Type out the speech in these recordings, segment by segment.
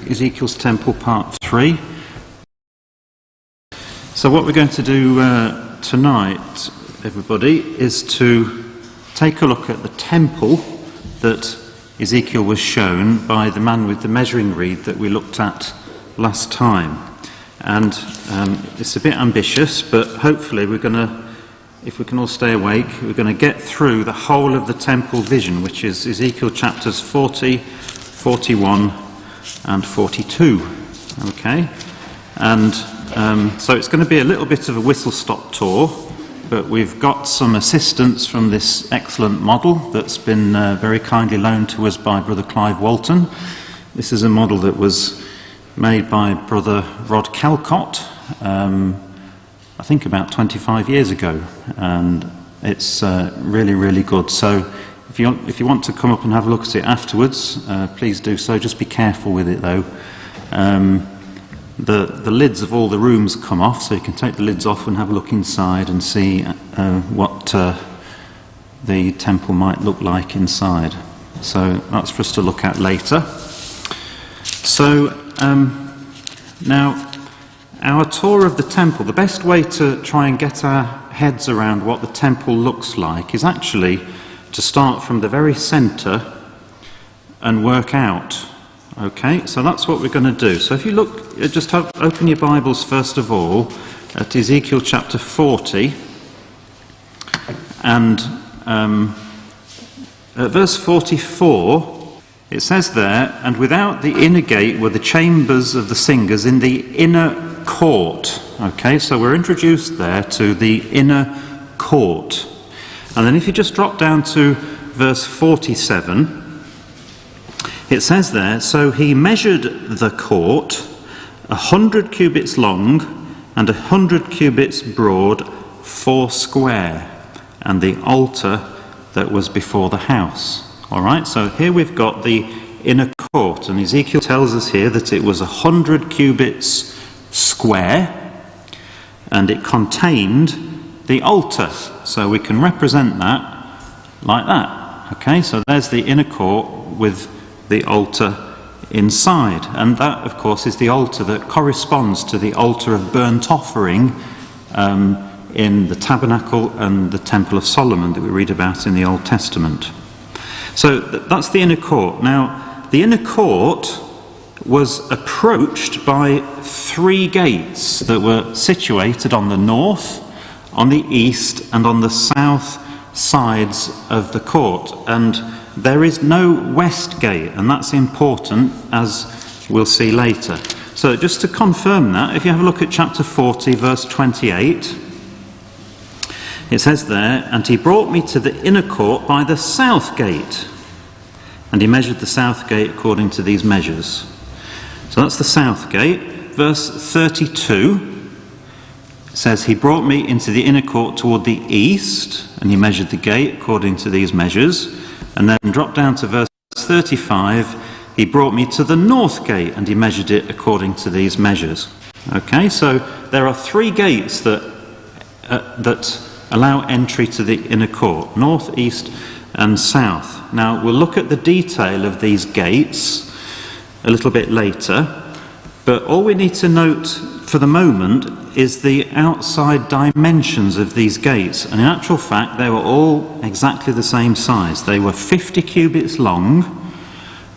Ezekiel's Temple Part 3. So what we're going to do tonight, everybody, is to take a look at the temple that Ezekiel was shown by the man with the measuring reed that we looked at last time. And it's a bit ambitious, but hopefully we're going to, if we can all stay awake, we're going to get through the whole of the temple vision, which is Ezekiel chapters 40, 41 and 42. Okay? And so it's going to be a little bit of a whistle-stop tour, but we've got some assistance from this excellent model that's been very kindly loaned to us by Brother Clive Walton. This is a model that was made by Brother Rod Calcott, I think about 25 years ago, and it's really, really good. So if you want to come up and have a look at it afterwards, please do so. Just be careful with it, though. The lids of all the rooms come off, so you can take the lids off and have a look inside and see what the temple might look like inside. So that's for us to look at later. So now, our tour of the temple, the best way to try and get our heads around what the temple looks like is actually to start from the very centre and work out. Okay, so that's what we're going to do. So if you look, just open your Bibles first of all at Ezekiel chapter 40, and at verse 44, it says there, "And without the inner gate were the chambers of the singers in the inner court." Okay, so we're introduced there to the inner court. And then if you just drop down to verse 47, it says there, "So he measured the court 100 cubits long and 100 cubits broad, 4 square, and the altar that was before the house." All right, so here we've got the inner court, and Ezekiel tells us here that it was 100 cubits square, and it contained the altar. So we can represent that like that. Okay, so there's the inner court with the altar inside, and that, of course, is the altar that corresponds to the altar of burnt offering in the tabernacle and the temple of Solomon that we read about in the Old Testament. So that's the inner court. Now, the inner court was approached by 3 gates that were situated on the north, on the east, and on the south sides of the court. And there is no west gate, and that's important, as we'll see later. So just to confirm that, if you have a look at chapter 40, verse 28, it says there, "And he brought me to the inner court by the south gate, and he measured the south gate according to these measures." So that's the south gate. Verse 32 says, "He brought me into the inner court toward the east, and he measured the gate according to these measures." And then drop down to verse 35, "He brought me to the north gate, and he measured it according to these measures." Okay, so there are 3 gates that allow entry to the inner court: north, east, and south. Now, we'll look at the detail of these gates a little bit later, but all we need to note for the moment is the outside dimensions of these gates. And in actual fact, they were all exactly the same size. They were 50 cubits long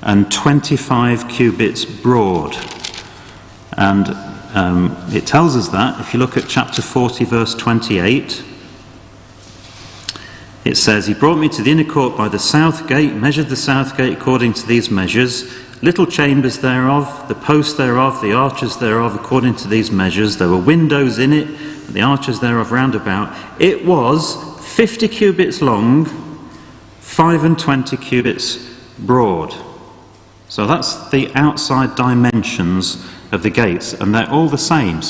and 25 cubits broad. And it tells us that, if you look at chapter 40, verse 28, it says, "He brought me to the inner court by the south gate, measured the south gate according to these measures, little chambers thereof, the posts thereof, the arches thereof, according to these measures. There were windows in it, and the arches thereof round about. It was 50 cubits long, 25 cubits broad." So that's the outside dimensions of the gates, and they're all the same.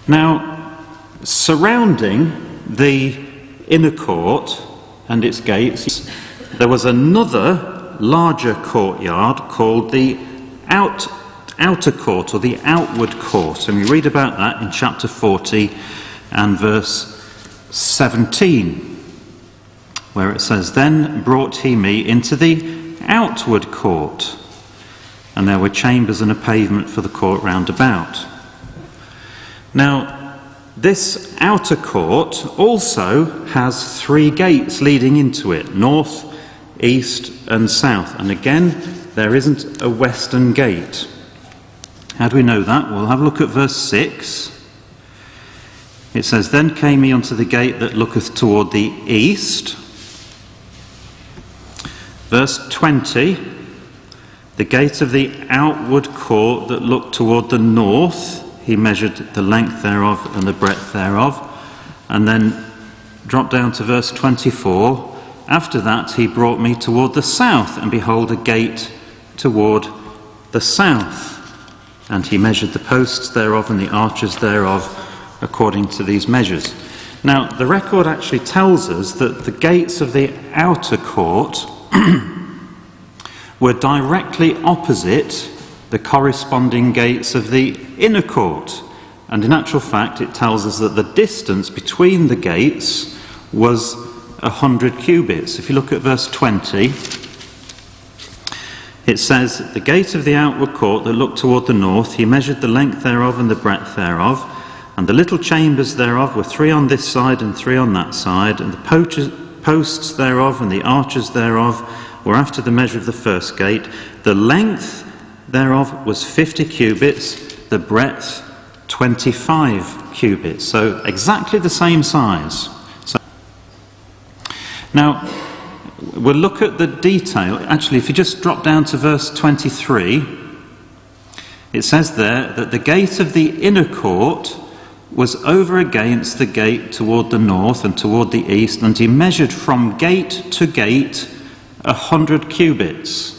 Now, surrounding the inner court and its gates, there was another larger courtyard called the outer court, or the outward court, and we read about that in chapter 40 and verse 17, where it says, "Then brought he me into the outward court, and there were chambers and a pavement for the court round about. Now, this outer court also has 3 gates leading into it, north, east and south. And again, there isn't a western gate. How do we know that? We'll have a look at verse 6. It says, "Then came he unto the gate that looketh toward the east." Verse 20, "The gate of the outward court that looked toward the north, he measured the length thereof and the breadth thereof." And then drop down to verse 24. "After that he brought me toward the south, and behold, a gate toward the south. And he measured the posts thereof and the arches thereof according to these measures." Now, the record actually tells us that the gates of the outer court were directly opposite the corresponding gates of the inner court. And in actual fact, it tells us that the distance between the gates was 100 cubits. If you look at verse 20, it says, "The gate of the outward court that looked toward the north, he measured the length thereof and the breadth thereof, and the little chambers thereof were 3 on this side and 3 on that side, and the posts thereof and the arches thereof were after the measure of the first gate. The length thereof was 50 cubits, the breadth 25 cubits." So exactly the same size. Now, we'll look at the detail. Actually, if you just drop down to verse 23, it says there that the gate of the inner court was over against the gate toward the north and toward the east, and he measured from gate to gate 100 cubits.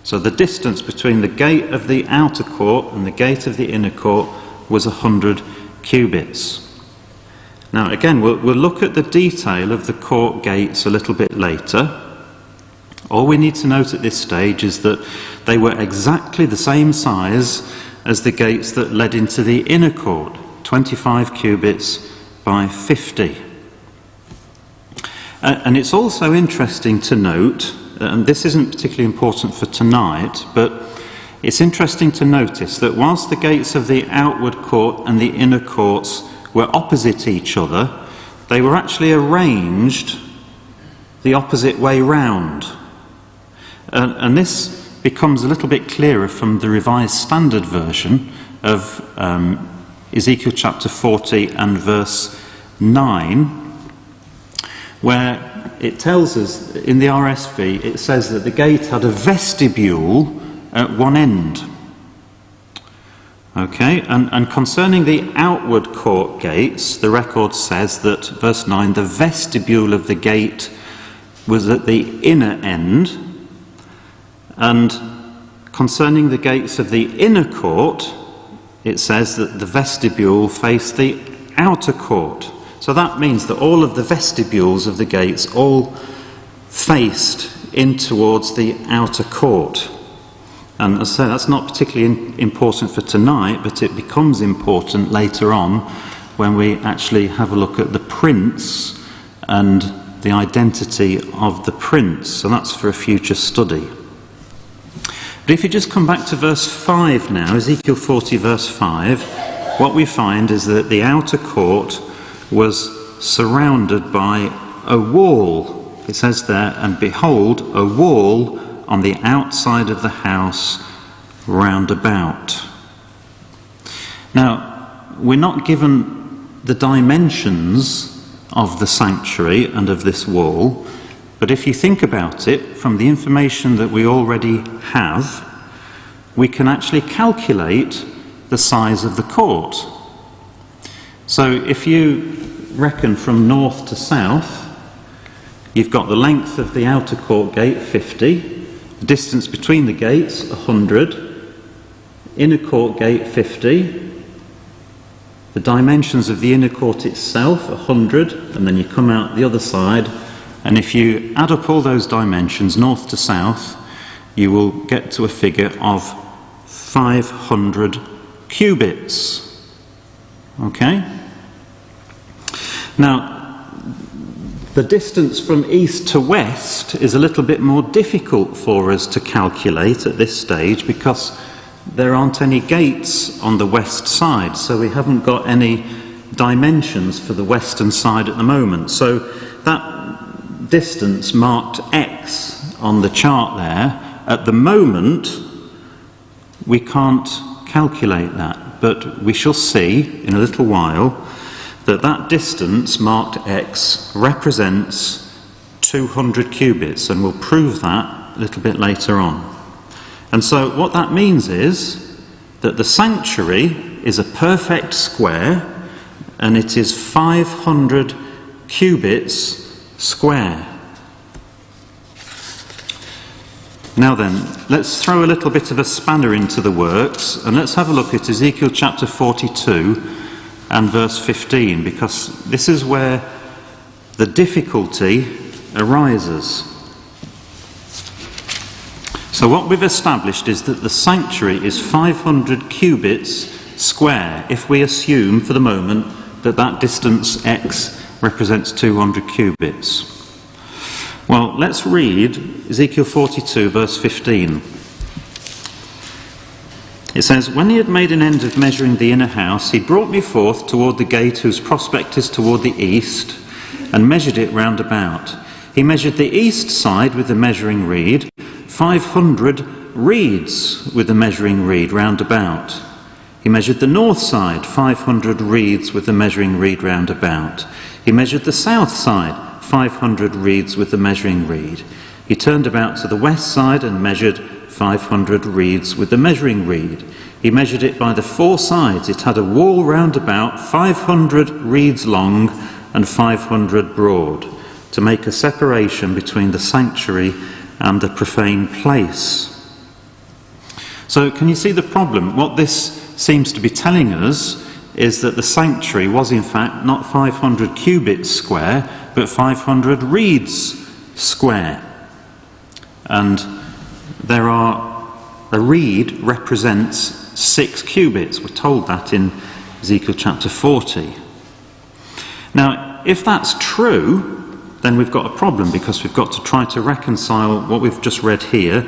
So the distance between the gate of the outer court and the gate of the inner court was 100 cubits. Now again, we'll look at the detail of the court gates a little bit later. All we need to note at this stage is that they were exactly the same size as the gates that led into the inner court, 25 cubits by 50. And it's also interesting to note, and this isn't particularly important for tonight, but it's interesting to notice that whilst the gates of the outward court and the inner courts were opposite each other, they were actually arranged the opposite way round. And this becomes a little bit clearer from the Revised Standard Version of Ezekiel chapter 40 and verse 9, where it tells us, in the RSV, it says that the gate had a vestibule at one end. Okay, and concerning the outward court gates, the record says that, verse 9, the vestibule of the gate was at the inner end, and concerning the gates of the inner court, it says that the vestibule faced the outer court. So that means that all of the vestibules of the gates all faced in towards the outer court. And as I say, that's not particularly important for tonight, but it becomes important later on when we actually have a look at the prince and the identity of the prince. So that's for a future study. But if you just come back to verse 5 now, Ezekiel 40 verse 5, what we find is that the outer court was surrounded by a wall. It says there, "And behold, a wall on the outside of the house round about." Now, we're not given the dimensions of the sanctuary and of this wall, but if you think about it, from the information that we already have, we can actually calculate the size of the court. So if you reckon from north to south, you've got the length of the outer court gate, 50, the distance between the gates, 100, inner court gate, 50, the dimensions of the inner court itself, 100, and then you come out the other side, and if you add up all those dimensions, north to south, you will get to a figure of 500 cubits. Okay? Now, the distance from east to west is a little bit more difficult for us to calculate at this stage, because there aren't any gates on the west side, so we haven't got any dimensions for the western side at the moment. So that distance marked X on the chart there, at the moment we can't calculate that, but we shall see in a little while that that distance marked X represents 200 cubits, and we'll prove that a little bit later on. And so what that means is that the sanctuary is a perfect square, and it is 500 cubits square. Now then, let's throw a little bit of a spanner into the works, and let's have a look at Ezekiel chapter 42 and verse 15, because this is where the difficulty arises. So what we've established is that the sanctuary is 500 cubits square, if we assume for the moment that that distance X represents 200 cubits. Well, let's read Ezekiel 42 verse 15. It says, "When he had made an end of measuring the inner house, he brought me forth toward the gate whose prospect is toward the east, and measured it round about. He measured the east side with the measuring reed, 500 reeds with the measuring reed round about. He measured the north side, 500 reeds with the measuring reed round about. He measured the south side, 500 reeds with the measuring reed. He turned about to the west side and measured 500 reeds with the measuring reed. He measured it by the four sides. It had a wall round about, 500 reeds long and 500 broad, to make a separation between the sanctuary and the profane place." So can you see the problem? What this seems to be telling us is that the sanctuary was in fact not 500 cubits square, but 500 reeds square. And a reed represents 6 cubits. We're told that in Ezekiel chapter 40. Now, if that's true, then we've got a problem, because we've got to try to reconcile what we've just read here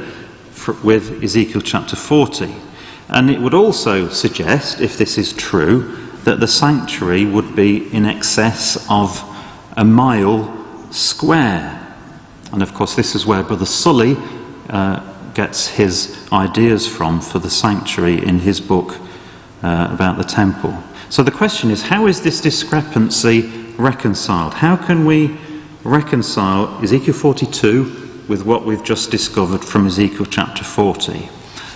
with Ezekiel chapter 40. And it would also suggest, if this is true, that the sanctuary would be in excess of a mile square. And of course this is where Brother Sully gets his ideas from for the sanctuary in his book about the temple. So the question is, how is this discrepancy reconciled? How can we reconcile Ezekiel 42 with what we've just discovered from Ezekiel chapter 40?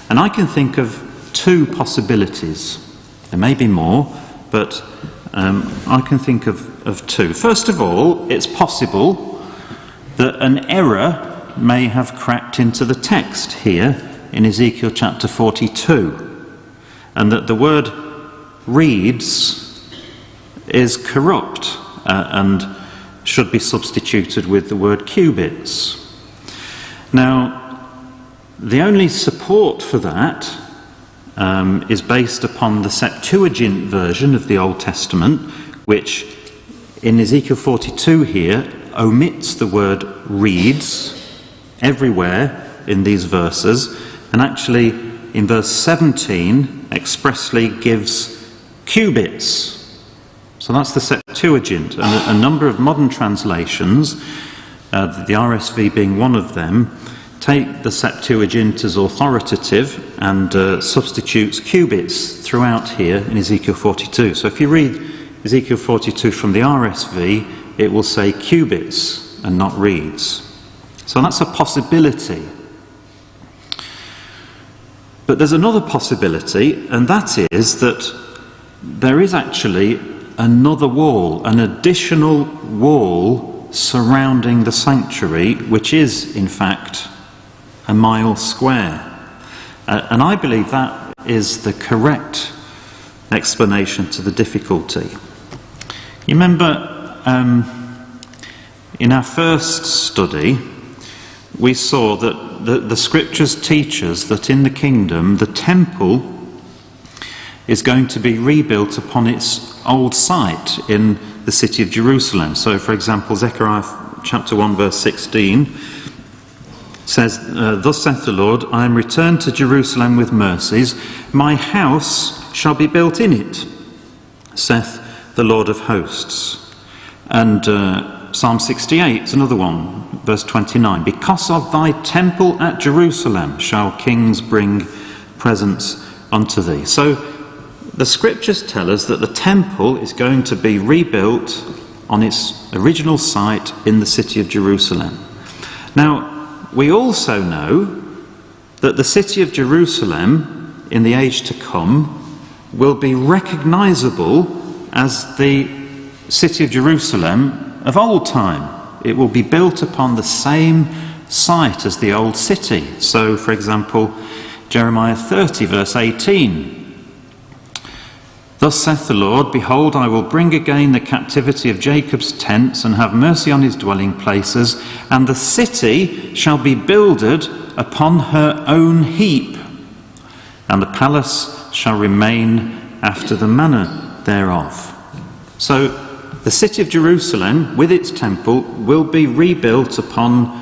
And I can think of 2 possibilities. There may be more, but I can think of 2. First of all, it's possible that an error may have crept into the text here in Ezekiel chapter 42, and that the word reeds is corrupt and should be substituted with the word cubits. Now, the only support for that is based upon the Septuagint version of the Old Testament, which in Ezekiel 42 here omits the word reeds everywhere in these verses, and actually in verse 17 expressly gives cubits. So that's the Septuagint, and a number of modern translations, the RSV being one of them, take the Septuagint as authoritative and substitutes cubits throughout here in Ezekiel 42. So if you read Ezekiel 42 from the RSV, it will say cubits and not reeds. So that's a possibility. But there's another possibility, and that is that there is actually another wall, an additional wall surrounding the sanctuary, which is in fact a mile square. And I believe that is the correct explanation to the difficulty. You remember in our first study we saw that the scriptures teach us that in the kingdom the temple is going to be rebuilt upon its old site in the city of Jerusalem. So for example, Zechariah chapter 1 verse 16 says, thus saith the Lord, I am returned to Jerusalem with mercies. My house shall be built in it, saith the Lord of hosts. And Psalm 68 is another one, verse 29. Because of thy temple at Jerusalem shall kings bring presents unto thee. So the scriptures tell us that the temple is going to be rebuilt on its original site in the city of Jerusalem. Now, we also know that the city of Jerusalem in the age to come will be recognizable as the city of Jerusalem of old time. It will be built upon the same site as the old city. So, for example, Jeremiah 30, verse 18. Thus saith the Lord, behold, I will bring again the captivity of Jacob's tents, and have mercy on his dwelling places, and the city shall be builded upon her own heap, and the palace shall remain after the manner thereof. So the city of Jerusalem, with its temple, will be rebuilt upon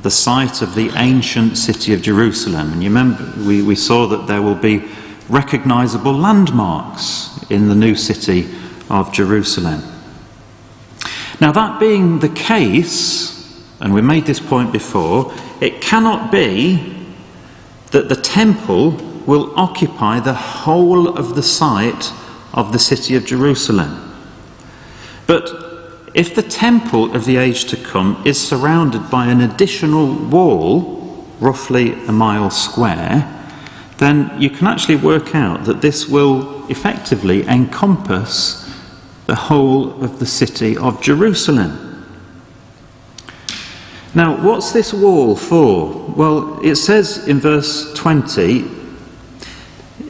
the site of the ancient city of Jerusalem. And you remember, we saw that there will be recognizable landmarks in the new city of Jerusalem. Now, that being the case, and we made this point before, it cannot be that the temple will occupy the whole of the site of the city of Jerusalem. But if the temple of the age to come is surrounded by an additional wall, roughly a mile square, then you can actually work out that this will effectively encompass the whole of the city of Jerusalem. Now, what's this wall for? Well, it says in verse 20,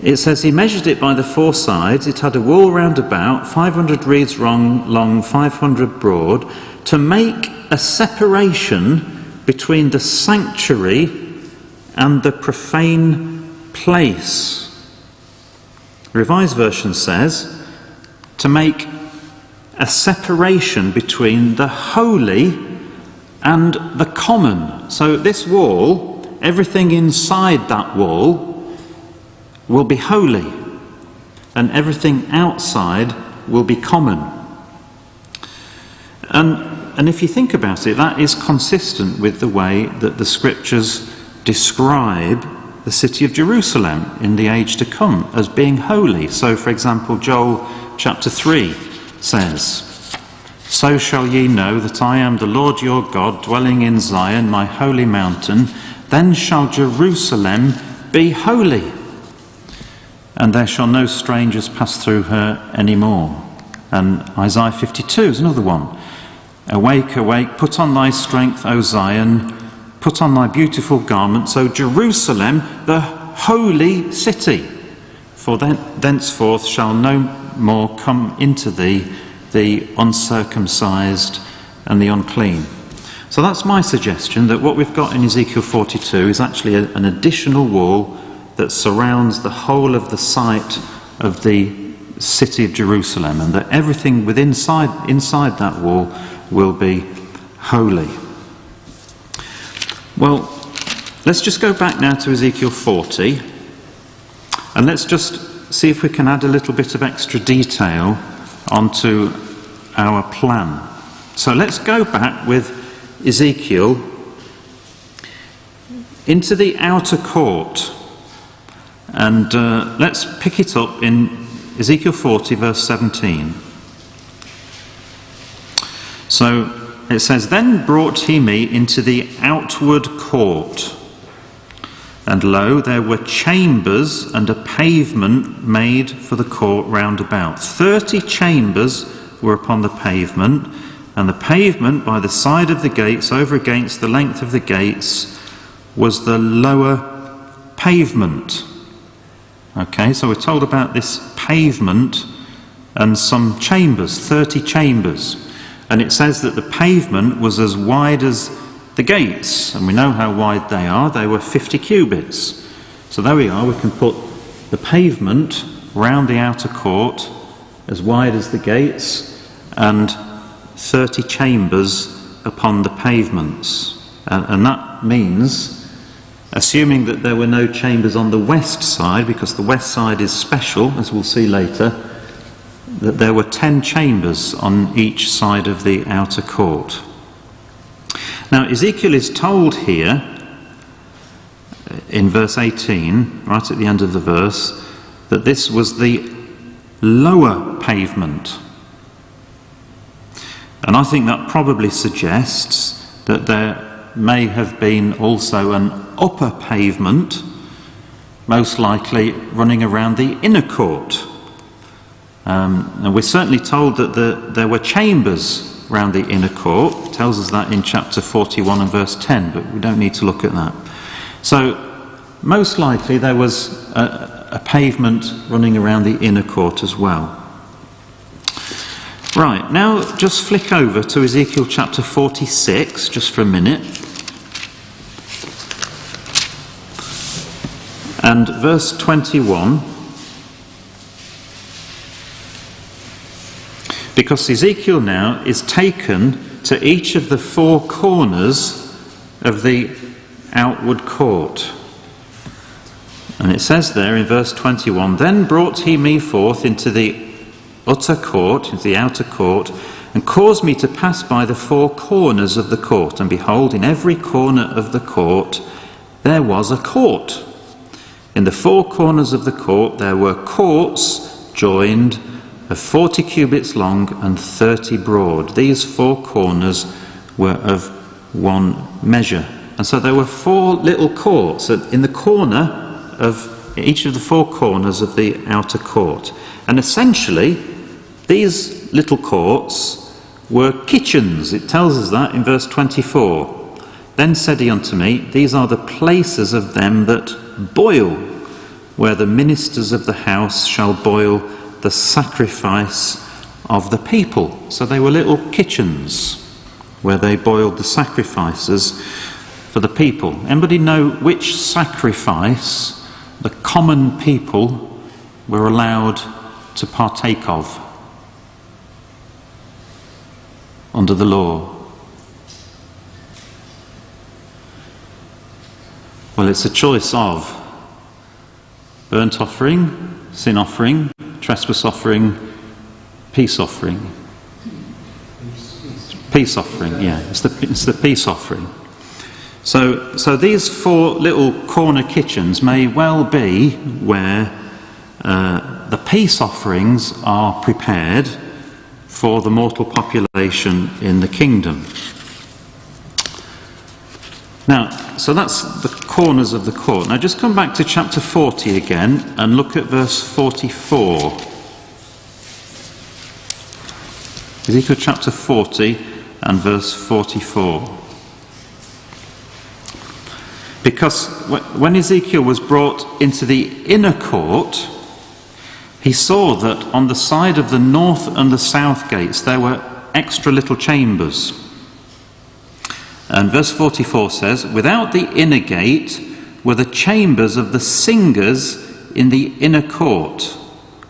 it says, he measured it by the four sides. It had a wall round about, 500 reeds long, 500 broad, to make a separation between the sanctuary and the profane place. The Revised Version says to make a separation between the holy and the common. So this wall, everything inside that wall will be holy, and everything outside will be common. And if you think about it, that is consistent with the way that the scriptures describe the city of Jerusalem in the age to come as being holy. So, for example, Joel chapter 3 says, so shall ye know that I am the Lord your God, dwelling in Zion, my holy mountain. Then shall Jerusalem be holy, and there shall no strangers pass through her any more. And Isaiah 52 is another one. Awake, awake, put on thy strength, O Zion, put on thy beautiful garments, O Jerusalem, the holy city. For thenceforth shall no more come into thee the uncircumcised and the unclean. So that's my suggestion, that what we've got in Ezekiel 42 is actually an additional wall that surrounds the whole of the site of the city of Jerusalem, and that everything inside that wall will be holy. Well, let's just go back now to Ezekiel 40, and let's just see if we can add a little bit of extra detail onto our plan. So let's go back with Ezekiel into the outer court, and let's pick it up in Ezekiel 40, verse 17. So it says, then brought he me into the outward court, and lo, there were chambers and a pavement made for the court round about. 30 chambers were upon the pavement, and the pavement by the side of the gates, over against the length of the gates, was the lower pavement. Okay, so we're told about this pavement and some chambers, 30 chambers. And it says that the pavement was as wide as the gates, and we know how wide they are. They were 50 cubits. So there we are, we can put the pavement round the outer court as wide as the gates, and 30 chambers upon the pavements. And that means, assuming that there were no chambers on the west side, because the west side is special, as we'll see later, that there were 10 chambers on each side of the outer court. Now, Ezekiel is told here, in verse 18, right at the end of the verse, that this was the lower pavement. And I think that probably suggests that there may have been also an upper pavement, most likely running around the inner court. And we're certainly told that there were chambers around the inner court. It tells us that in chapter 41 and verse 10, but we don't need to look at that. So most likely there was a pavement running around the inner court as well. Right, now just flick over to Ezekiel chapter 46, just for a minute. And verse 21. Because Ezekiel now is taken to each of the 4 corners of the outward court. And it says there in verse 21, "Then brought he me forth into the utter court, into the outer court, and caused me to pass by the 4 corners of the court. And behold, in every corner of the court there was a court. In the 4 corners of the court there were courts joined of 40 cubits long and 30 broad. These 4 corners were of one measure." And so there were 4 little courts in the corner of each of the 4 corners of the outer court. And essentially, these little courts were kitchens. It tells us that in verse 24. "Then said he unto me, These are the places of them that boil, where the ministers of the house shall boil the sacrifice of the people." So they were little kitchens where they boiled the sacrifices for the people. Anybody know which sacrifice the common people were allowed to partake of under the law? Well, it's a choice of burnt offering, sin offering, trespass offering, peace offering. Peace offering, yeah, it's the peace offering. So these 4 little corner kitchens may well be where the peace offerings are prepared for the mortal population in the kingdom. Now, so that's the corners of the court. Now just come back to chapter 40 again and look at verse 44. Ezekiel chapter 40 and verse 44. Because when Ezekiel was brought into the inner court, he saw that on the side of the north and the south gates there were extra little chambers. And verse 44 says, "Without the inner gate were the chambers of the singers in the inner court,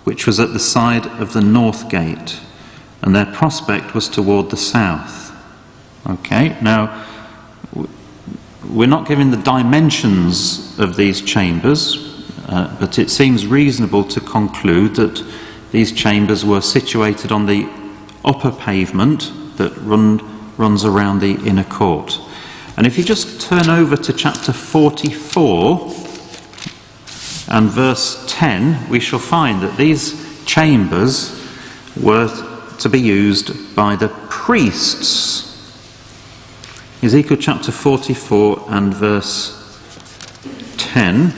which was at the side of the north gate, and their prospect was toward the south." Okay, now we're not given the dimensions of these chambers, but it seems reasonable to conclude that these chambers were situated on the upper pavement that runs around the inner court. And if you just turn over to chapter 44 and verse 10, we shall find that these chambers were to be used by the priests. Ezekiel chapter 44 and verse 10.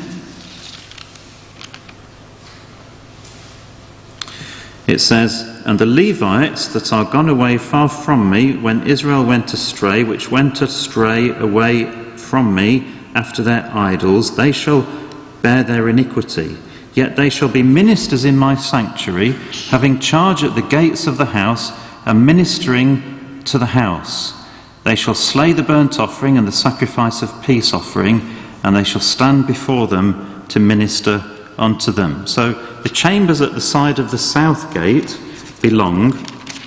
It says, "And the Levites that are gone away far from me, when Israel went astray, which went astray away from me after their idols, they shall bear their iniquity. Yet they shall be ministers in my sanctuary, having charge at the gates of the house, and ministering to the house. They shall slay the burnt offering and the sacrifice of peace offering, and they shall stand before them to minister unto them." So the chambers at the side of the south gate belong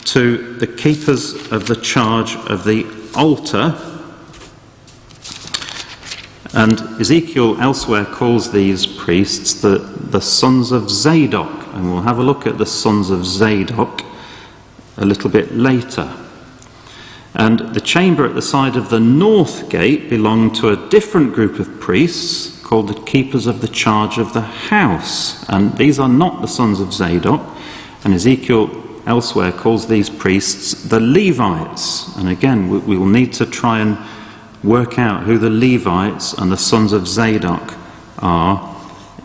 to the keepers of the charge of the altar, And Ezekiel elsewhere calls these priests the sons of Zadok, and we'll have a look at the sons of Zadok a little bit later. And the chamber at the side of the north gate belonged to a different group of priests called the keepers of the charge of the house. And these are not the sons of Zadok. And Ezekiel elsewhere calls these priests the Levites. And again, we will need to try and work out who the Levites and the sons of Zadok are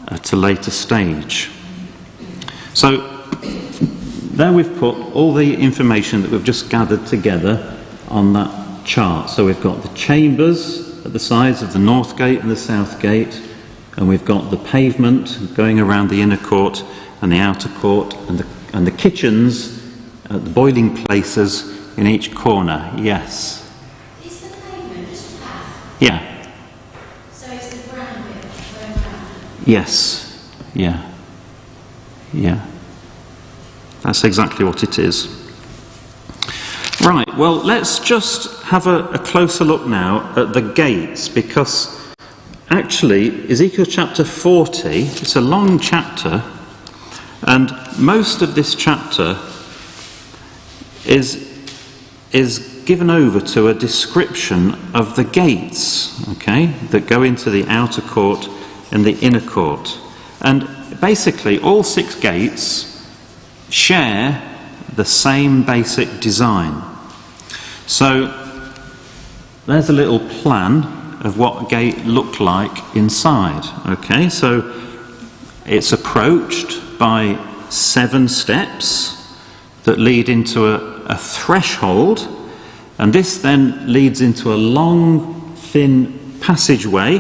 at a later stage. So there we've put all the information that we've just gathered together on that chart. So we've got the chambers at the sides of the north gate and the south gate, and we've got the pavement going around the inner court and the outer court, and the kitchens at the boiling places in each corner. Yes? Is the pavement just flat? Yeah. So it's the brown bit going round? Yes. Yeah. Yeah. That's exactly what it is. Right, well, let's just have a closer look now at the gates, because actually Ezekiel chapter 40, it's a long chapter, and most of this chapter is given over to a description of the gates, okay, that go into the outer court and the inner court. And basically all 6 gates share the same basic design. So there's a little plan of what a gate looked like inside. Okay, so it's approached by 7 steps that lead into a threshold, and this then leads into a long, thin passageway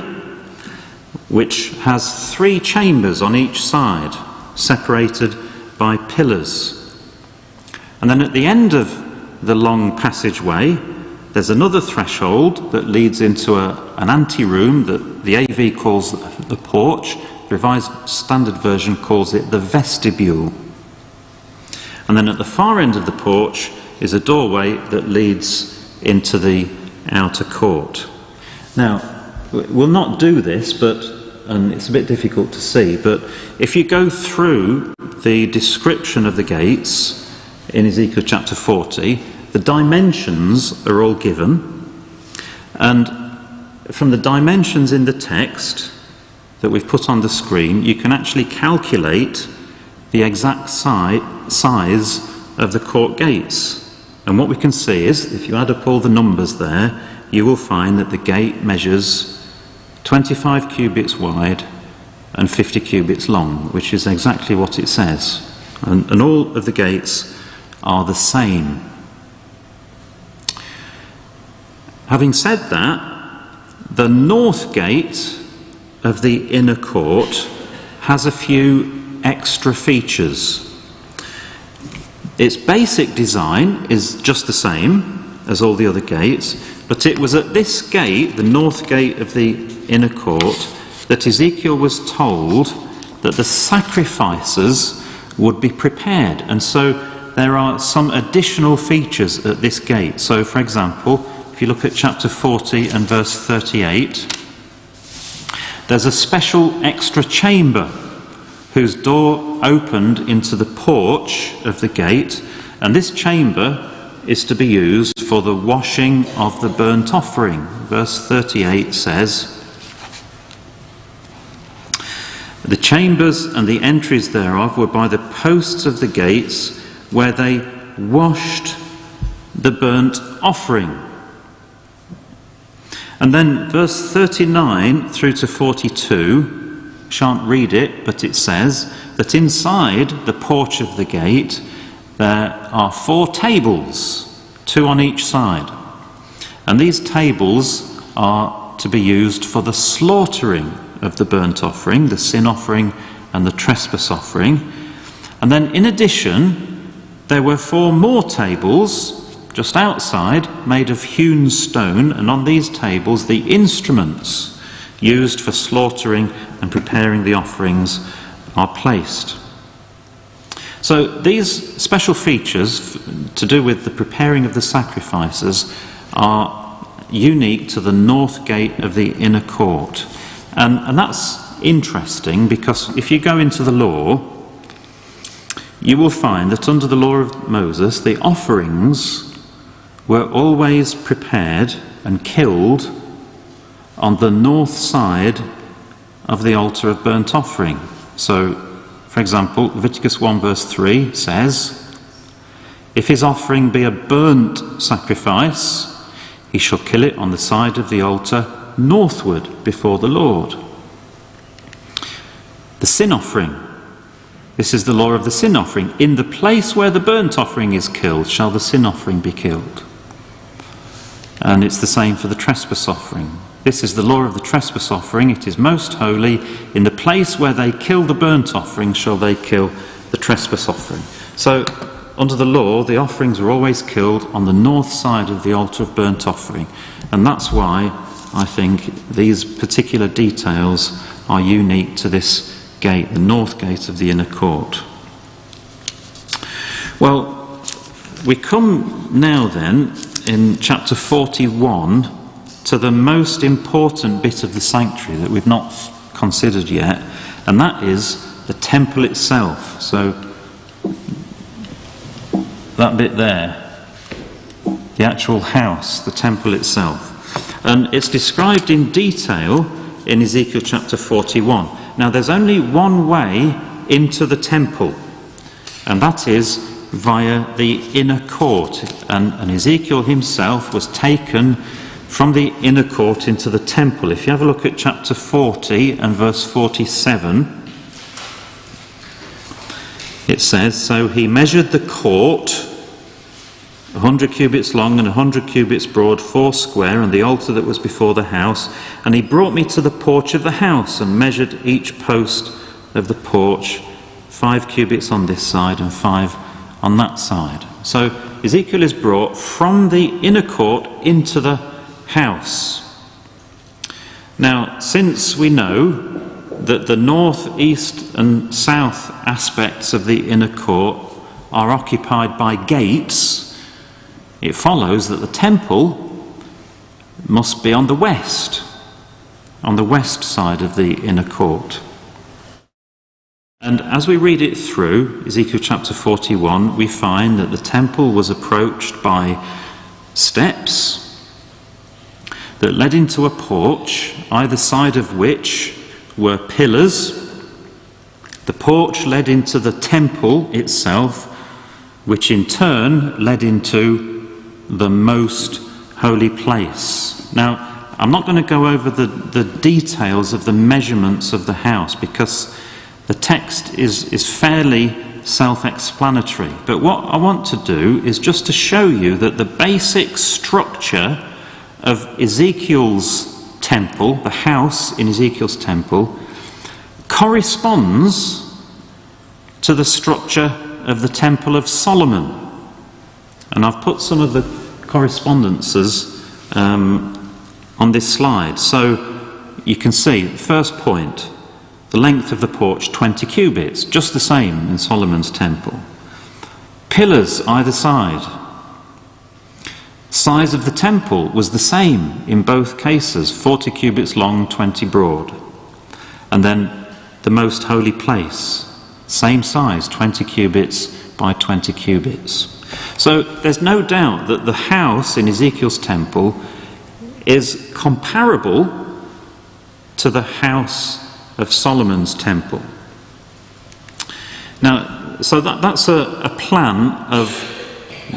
which has 3 chambers on each side, separated by pillars. And then at the end of the long passageway, there's another threshold that leads into an anteroom that the AV calls the porch. The Revised Standard Version calls it the vestibule. And then at the far end of the porch is a doorway that leads into the outer court. Now, we'll not do this, and it's a bit difficult to see, but if you go through the description of the gates in Ezekiel chapter 40, the dimensions are all given, and from the dimensions in the text that we've put on the screen, you can actually calculate the exact size of the court gates. And what we can see is, if you add up all the numbers there, you will find that the gate measures 25 cubits wide and 50 cubits long, which is exactly what it says. And all of the gates are the same. Having said that, the north gate of the inner court has a few extra features. Its basic design is just the same as all the other gates, but it was at this gate, the north gate of the inner court, that Ezekiel was told that the sacrifices would be prepared. And so there are some additional features at this gate. So, for example, if you look at chapter 40 and verse 38, there's a special extra chamber whose door opened into the porch of the gate, and this chamber is to be used for the washing of the burnt offering. Verse 38 says, "The chambers and the entries thereof were by the posts of the gates, where they washed the burnt offering." And then verse 39 through to 42, shan't read it, but it says that inside the porch of the gate there are 4 tables, 2 on each side. And these tables are to be used for the slaughtering of the burnt offering, the sin offering and the trespass offering. And then in addition, there were 4 more tables just outside, made of hewn stone, and on these tables the instruments used for slaughtering and preparing the offerings are placed. So these special features to do with the preparing of the sacrifices are unique to the north gate of the inner court. And that's interesting, because if you go into the law, you will find that under the law of Moses, the offerings were always prepared and killed on the north side of the altar of burnt offering. So, for example, Leviticus 1 verse 3 says, "If his offering be a burnt sacrifice, he shall kill it on the side of the altar northward before the Lord." The sin offering. This is the law of the sin offering. "In the place where the burnt offering is killed, shall the sin offering be killed." And it's the same for the trespass offering. This is the law of the trespass offering. "It is most holy. In the place where they kill the burnt offering, shall they kill the trespass offering." So, under the law, the offerings were always killed on the north side of the altar of burnt offering. And that's why I think these particular details are unique to this gate, the north gate of the inner court. Well, we come now then in chapter 41 to the most important bit of the sanctuary that we've not considered yet, and that is the temple itself. So that bit there, the actual house, the temple itself. And it's described in detail in Ezekiel chapter 41. Now, there's only one way into the temple, and that is via the inner court. And Ezekiel himself was taken from the inner court into the temple. If you have a look at chapter 40 and verse 47, it says, "So he measured the court 100 cubits long and 100 cubits broad, 4 square, and the altar that was before the house. And he brought me to the porch of the house and measured each post of the porch, 5 cubits on this side and 5 on that side." So Ezekiel is brought from the inner court into the house. Now, since we know that the north, east and south aspects of the inner court are occupied by gates, it follows that the temple must be on the west side of the inner court. And as we read it through, Ezekiel chapter 41, we find that the temple was approached by steps that led into a porch, either side of which were pillars. The porch led into the temple itself, which in turn led into the most holy place. Now, I'm not going to go over the details of the measurements of the house, because the text is fairly self-explanatory. But what I want to do is just to show you that the basic structure of Ezekiel's temple, the house in Ezekiel's temple, corresponds to the structure of the Temple of Solomon. And I've put some of the correspondences on this slide. So you can see, first point, the length of the porch, 20 cubits, just the same in Solomon's temple. Pillars either side. Size of the temple was the same in both cases, 40 cubits long, 20 broad. And then the most holy place, same size, 20 cubits by 20 cubits. So there's no doubt that the house in Ezekiel's temple is comparable to the house of Solomon's temple. Now, so that's a plan of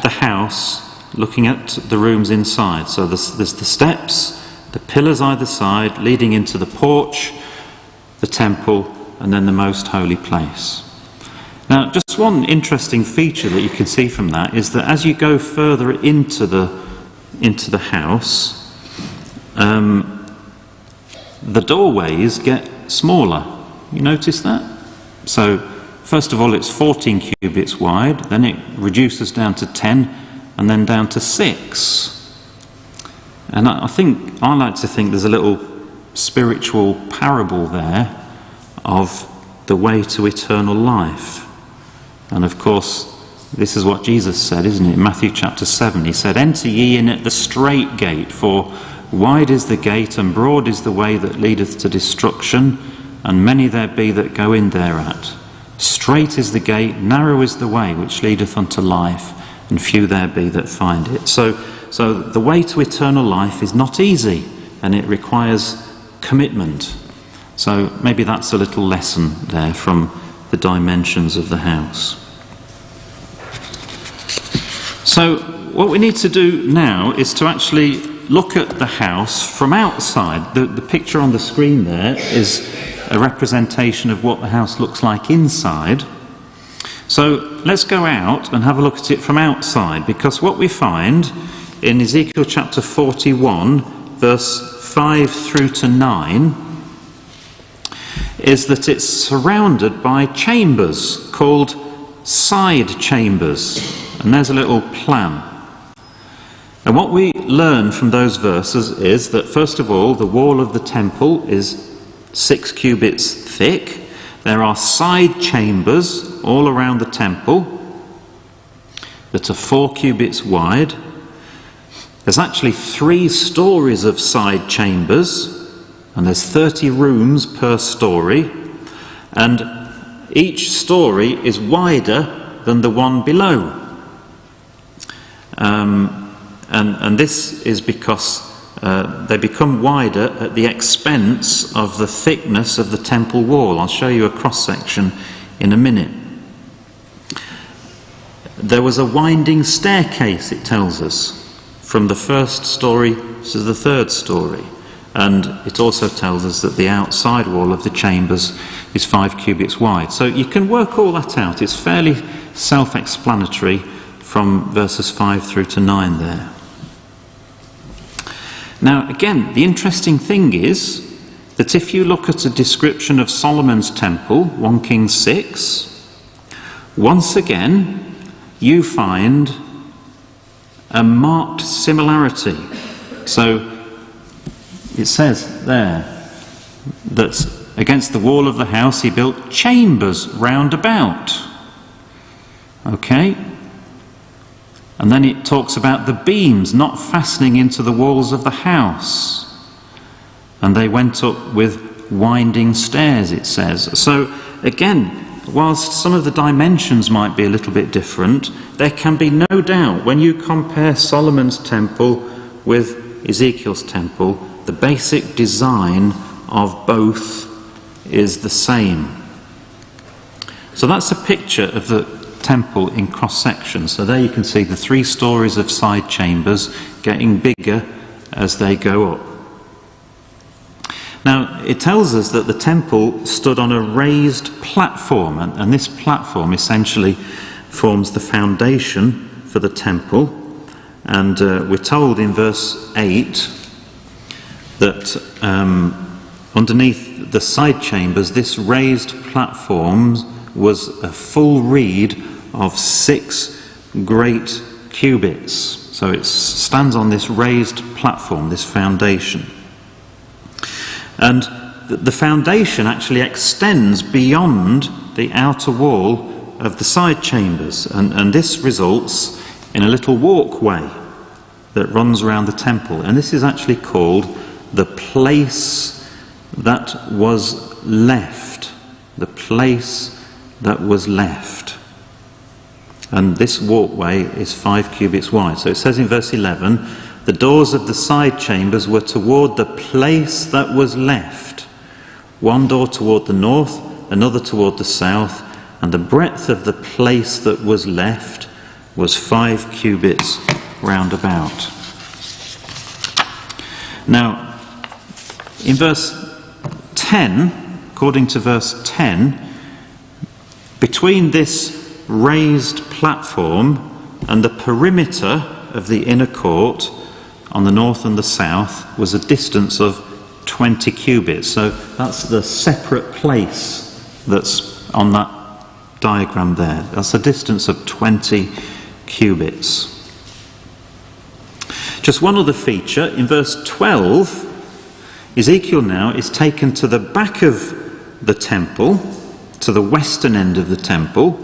the house looking at the rooms inside. So there's the steps, the pillars either side leading into the porch, the temple, and then the most holy place. Now, just one interesting feature that you can see from that is that as you go further into the house, the doorways get smaller. You notice that? So, first of all, it's 14 cubits wide, then it reduces down to 10, and then down to 6. And I like to think there's a little spiritual parable there of the way to eternal life. And of course, This is what Jesus said, isn't it? Matthew chapter 7, he said, "Enter ye in at the strait gate, for wide is the gate, and broad is the way that leadeth to destruction, and many there be that go in thereat. Strait is the gate, narrow is the way which leadeth unto life, and few there be that find it." So the way to eternal life is not easy, and it requires commitment. So maybe that's a little lesson there from the dimensions of the house. So what we need to do now is to actually look at the house from outside. The picture on the screen there is a representation of what the house looks like inside. So let's go out and have a look at it from outside, because what we find in Ezekiel chapter 41, verse 5 through to 9, is that it's surrounded by chambers called side chambers. And there's a little plan. And what we learn from those verses is that, first of all, the wall of the temple is 6 cubits thick. There are side chambers all around the temple that are 4 cubits wide. There's actually 3 stories of side chambers, and there's 30 rooms per story, and each story is wider than the one below. And this is because they become wider at the expense of the thickness of the temple wall. I'll show you a cross-section in a minute. There was a winding staircase, it tells us, from the first story to the third story. And it also tells us that the outside wall of the chambers is 5 cubits wide. So you can work all that out. It's fairly self-explanatory from verses 5 through to 9 there. Now, again, the interesting thing is that if you look at a description of Solomon's temple, 1 Kings 6, once again, you find a marked similarity. So it says there that against the wall of the house he built chambers round about. Okay? And then it talks about the beams not fastening into the walls of the house. And they went up with winding stairs, it says. So again, whilst some of the dimensions might be a little bit different, there can be no doubt when you compare Solomon's temple with Ezekiel's temple, the basic design of both is the same. So that's a picture of the temple in cross-section. So there you can see the 3 stories of side chambers getting bigger as they go up. Now, it tells us that the temple stood on a raised platform, and this platform essentially forms the foundation for the temple. And we're told in verse 8 that underneath the side chambers, this raised platform was a full reed of 6 great cubits. So it stands on this raised platform, this foundation. And the foundation actually extends beyond the outer wall of the side chambers. And this results in a little walkway that runs around the temple. And this is actually called the place that was left. The place that was left. And this walkway is 5 cubits wide. So it says in verse 11, the doors of the side chambers were toward the place that was left. One door toward the north, another toward the south, and the breadth of the place that was left was 5 cubits round about. Now, in verse 10, according to verse 10, between this raised platform and the perimeter of the inner court on the north and the south was a distance of 20 cubits. So that's the separate place that's on that diagram there. That's a distance of 20 cubits. Just one other feature, in verse 12, Ezekiel now is taken to the back of the temple, to the western end of the temple,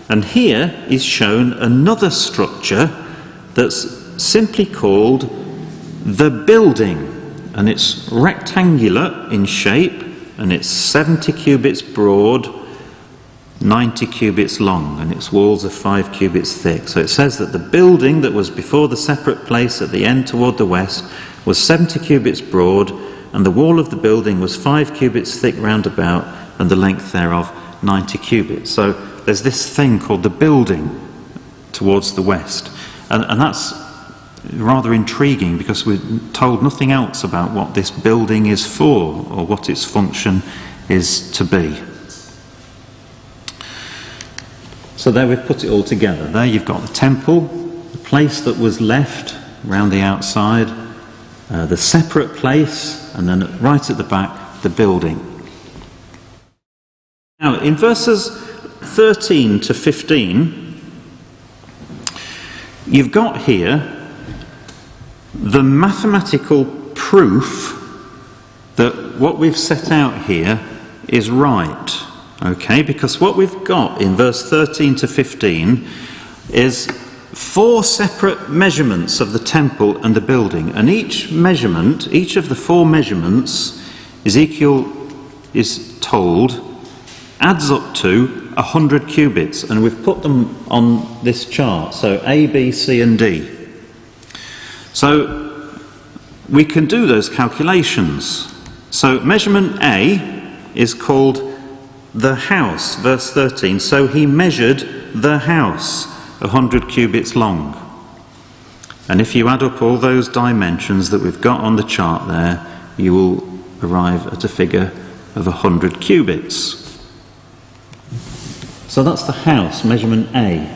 And here is shown another structure that's simply called the building, and it's rectangular in shape, and it's 70 cubits broad, 90 cubits long, and its walls are 5 cubits thick. So it says that the building that was before the separate place at the end toward the west was 70 cubits broad, and the wall of the building was 5 cubits thick round about, and the length thereof 90 cubits. So there's this thing called the building towards the west, and that's rather intriguing because we're told nothing else about what this building is for or what its function is to be. So there we've put it all together. There you've got the temple, the place that was left round the outside, the separate place, and then right at the back, the building. Now in verses 13 to 15, you've got here the mathematical proof that what we've set out here is right. Okay, because what we've got in verse 13 to 15 is 4 separate measurements of the temple and the building, and each measurement, each of the 4 measurements, Ezekiel is told, adds up to 100 cubits, and we've put them on this chart, so A, B, C and D. So we can do those calculations. So measurement A is called the house, verse 13. So he measured the house 100 cubits long. And if you add up all those dimensions that we've got on the chart there, you will arrive at a figure of 100 cubits. So that's the house, measurement A.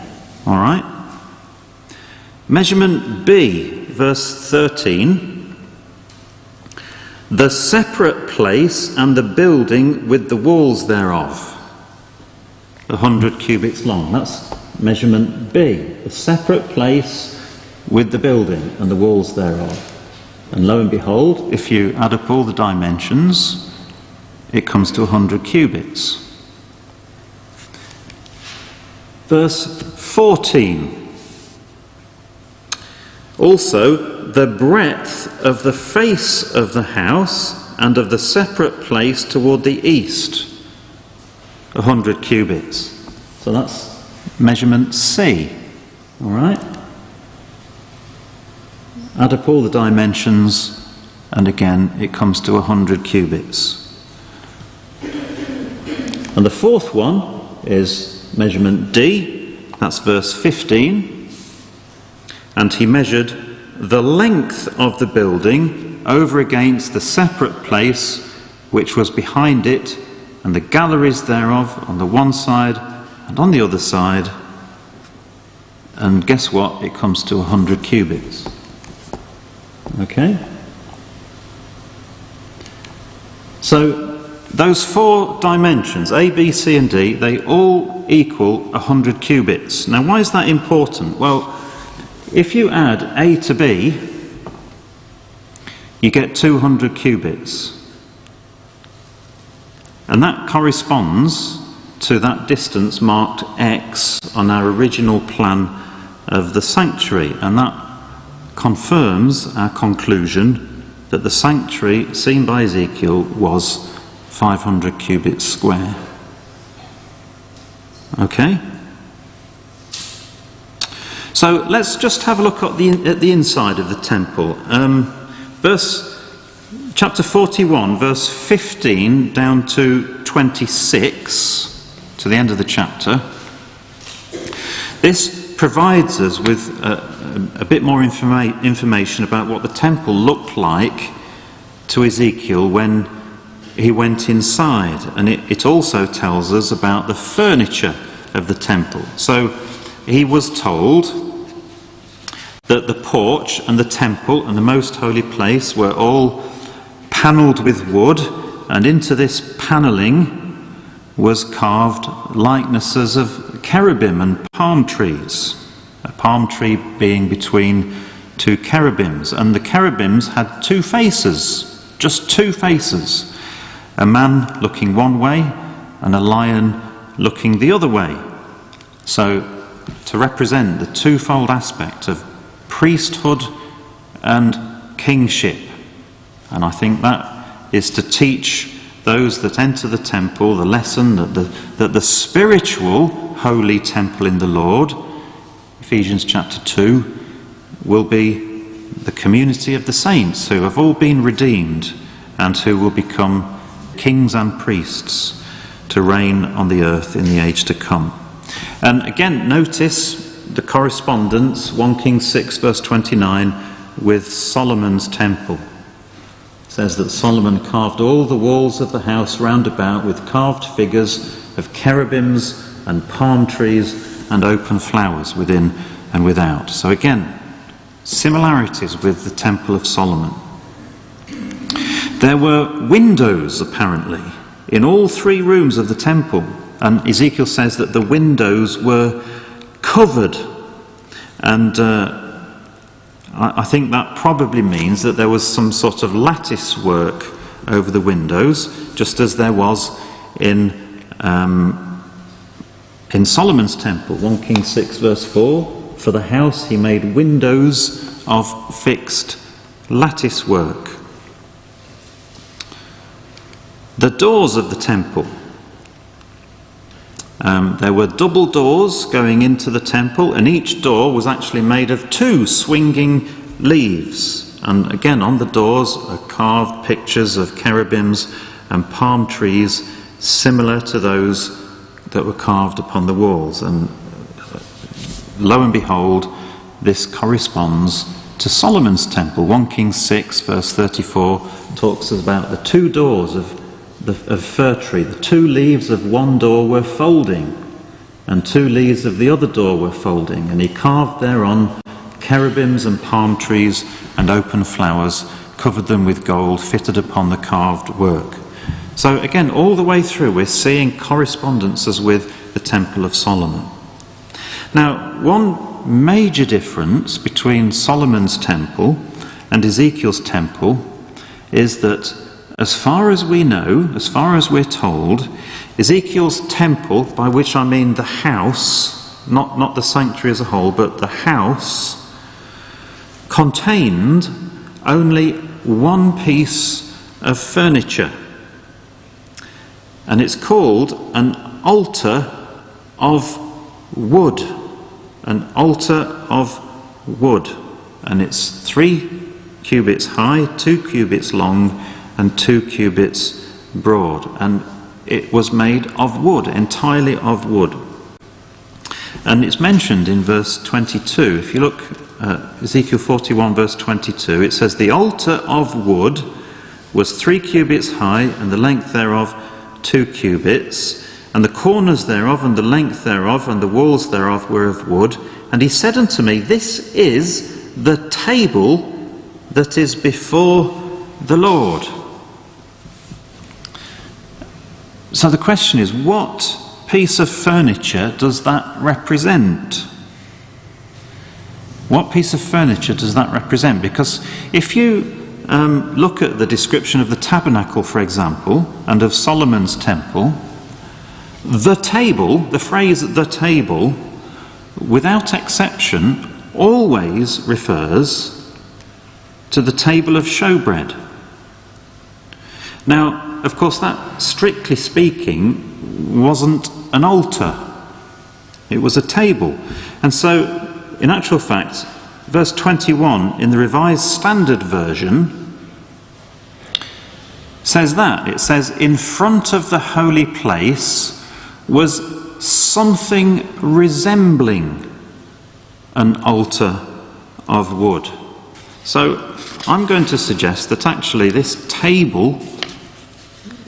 All right? Measurement B, verse 13. The separate place and the building with the walls thereof, 100 cubits long. That's measurement B, the separate place with the building and the walls thereof. And lo and behold, if you add up all the dimensions, it comes to 100 cubits. Verse 14. Also, the breadth of the face of the house and of the separate place toward the east, 100 cubits. So that's measurement C. All right? Add up all the dimensions, and again it comes to 100 cubits. And the fourth one is measurement D. That's verse 15. And he measured the length of the building over against the separate place which was behind it, and the galleries thereof on the one side and on the other side. And guess what? It comes to 100 cubits. Okay? So those 4 dimensions, A, B, C and D, they all equal 100 cubits. Now why is that important? Well, if you add A to B, you get 200 cubits. And that corresponds to that distance marked X on our original plan of the sanctuary. And that confirms our conclusion that the sanctuary seen by Ezekiel was 500 cubits square. Okay? So let's just have a look at the inside of the temple. Chapter 41, verse 15 down to 26, to the end of the chapter. This provides us with a bit more information about what the temple looked like to Ezekiel when he went inside. And it also tells us about the furniture of the temple. So he was told that the porch and the temple and the most holy place were all panelled with wood, and into this panelling was carved likenesses of cherubim and palm trees, a palm tree being between 2 cherubims. And the cherubims had 2 faces, just 2 faces, a man looking one way and a lion looking the other way. So, to represent the twofold aspect of priesthood and kingship. And I think that is to teach those that enter the temple the lesson that the spiritual holy temple in the Lord, Ephesians chapter 2, will be the community of the saints who have all been redeemed and who will become kings and priests to reign on the earth in the age to come. And again, notice the correspondence, 1 Kings 6 verse 29, with Solomon's temple. It says that Solomon carved all the walls of the house round about with carved figures of cherubims and palm trees and open flowers within and without. So again, similarities with the Temple of Solomon. There were windows, apparently, in all three rooms of the temple, and Ezekiel says that the windows were covered. And I think that probably means that there was some sort of lattice work over the windows, just as there was in Solomon's temple. 1 Kings 6 verse 4, for the house he made windows of fixed lattice work. The doors of the temple. There were double doors going into the temple, and each door was actually made of two swinging leaves. And again, on the doors are carved pictures of cherubims and palm trees similar to those that were carved upon the walls. And lo and behold, this corresponds to Solomon's temple. 1 Kings 6 verse 34 talks about the two doors of fir tree. The two leaves of one door were folding, and two leaves of the other door were folding, and he carved thereon cherubims and palm trees and open flowers, covered them with gold, fitted upon the carved work. So again, all the way through we're seeing correspondences with the Temple of Solomon. Now, one major difference between Solomon's temple and Ezekiel's temple is that, as far as we know, as far as we're told, Ezekiel's temple, by which I mean the house, not the sanctuary as a whole, but the house, contained only one piece of furniture. And it's called an altar of wood. An altar of wood. And it's 3 cubits high, 2 cubits long, and 2 cubits broad. And it was made of wood, entirely of wood. And it's mentioned in verse 22. If you look at Ezekiel 41 verse 22, it says, the altar of wood was 3 cubits high, and the length thereof 2 cubits, and the corners thereof, and the length thereof, and the walls thereof were of wood. And he said unto me, this is the table that is before the Lord. So the question is, what piece of furniture does that represent? What piece of furniture does that represent? Because if you look at the description of the tabernacle, for example, and of Solomon's temple, the table, the phrase the table, without exception, always refers to the table of showbread. Now, of course, that, strictly speaking, wasn't an altar. It was a table. And so, in actual fact, verse 21 in the Revised Standard Version says that. It says, in front of the holy place was something resembling an altar of wood. So I'm going to suggest that actually this table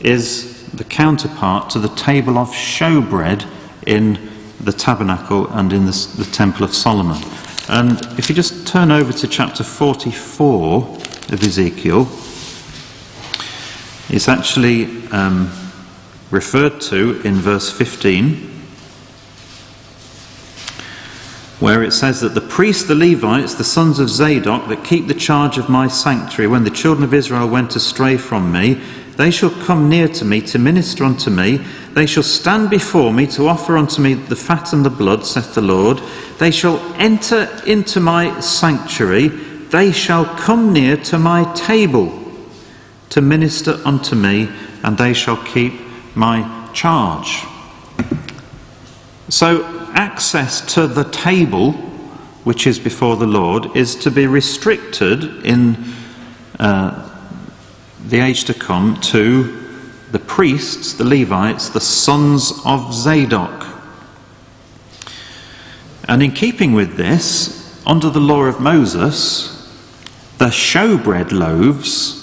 is the counterpart to the table of showbread in the tabernacle and in the Temple of Solomon. And if you just turn over to chapter 44 of Ezekiel, it's actually referred to in verse 15, where it says that the priests, the Levites, the sons of Zadok, that keep the charge of my sanctuary, when the children of Israel went astray from me, They shall come near to me to minister unto me. They shall stand before me to offer unto me the fat and the blood, saith the Lord. They shall enter into my sanctuary. They shall come near to my table to minister unto me, and they shall keep my charge. So access to the table, which is before the Lord, is to be restricted in the age to come to the priests, the Levites, the sons of Zadok. And in keeping with this, under the law of Moses, the showbread loaves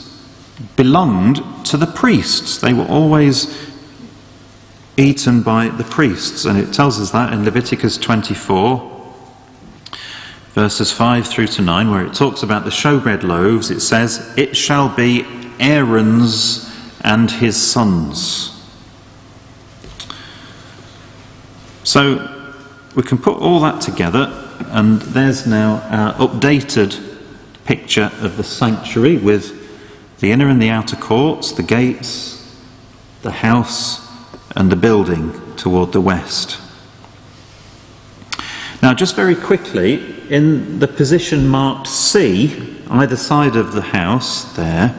belonged to the priests. They were always eaten by the priests, and it tells us that in Leviticus 24 verses 5 through to 9, where it talks about the showbread loaves. It says, "It shall be Aaron's and his sons." So we can put all that together, and there's now our updated picture of the sanctuary with the inner and the outer courts, the gates, the house, and the building toward the west. Now, just very quickly, in the position marked C, either side of the house there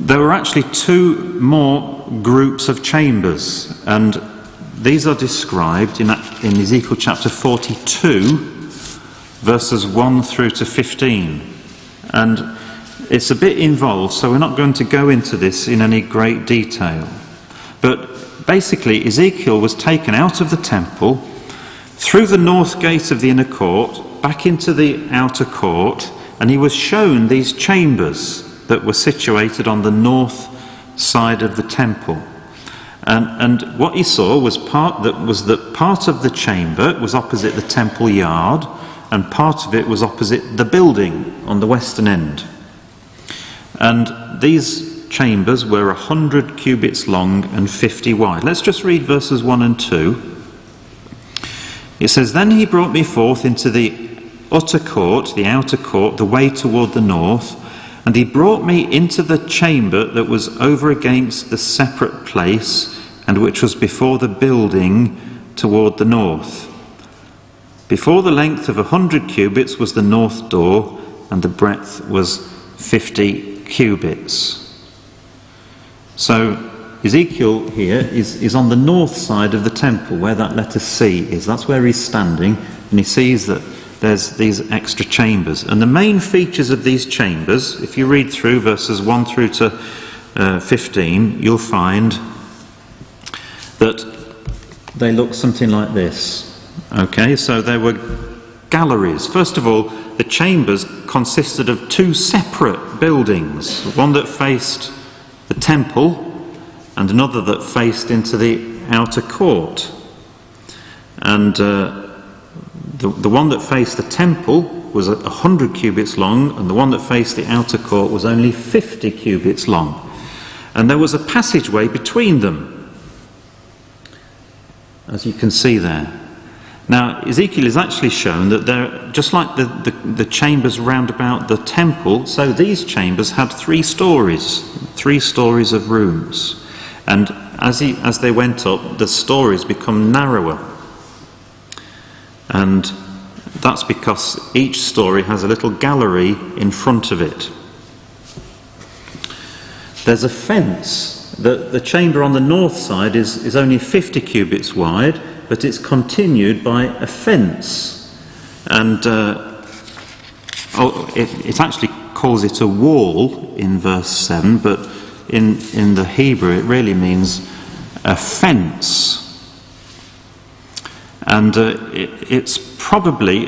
were actually two more groups of chambers, and these are described in Ezekiel chapter 42, verses 1 through to 15. And it's a bit involved, so we're not going to go into this in any great detail. But basically, Ezekiel was taken out of the temple, through the north gate of the inner court, back into the outer court, and he was shown these chambers that were situated on the north side of the temple. And what he saw was that part of the chamber was opposite the temple yard, and part of it was opposite the building on the western end. And these chambers were 100 cubits long and 50 wide. Let's just read verses 1 and 2. It says, "Then he brought me forth into the utter court, the outer court, the way toward the north, and he brought me into the chamber that was over against the separate place, and which was before the building toward the north. Before the length of 100 cubits was the north door, and the breadth was 50 cubits. So Ezekiel here is on the north side of the temple, where that letter C is. That's where he's standing, and he sees that there's these extra chambers. And the main features of these chambers, if you read through verses 1 through to 15, you'll find that they look something like this. Okay, so there were galleries. First of all, the chambers consisted of two separate buildings, one that faced the temple and another that faced into the outer court. And the one that faced the temple was 100 cubits long, and the one that faced the outer court was only 50 cubits long. And there was a passageway between them, as you can see there. Now, Ezekiel is actually shown that there, just like the chambers round about the temple, so these chambers had 3 stories of rooms. And as they went up, the stories become narrower. And that's because each story has a little gallery in front of it. There's a fence. The chamber on the north side is only 50 cubits wide, but it's continued by a fence. And it actually calls it a wall in verse 7, but in the Hebrew it really means a fence. And it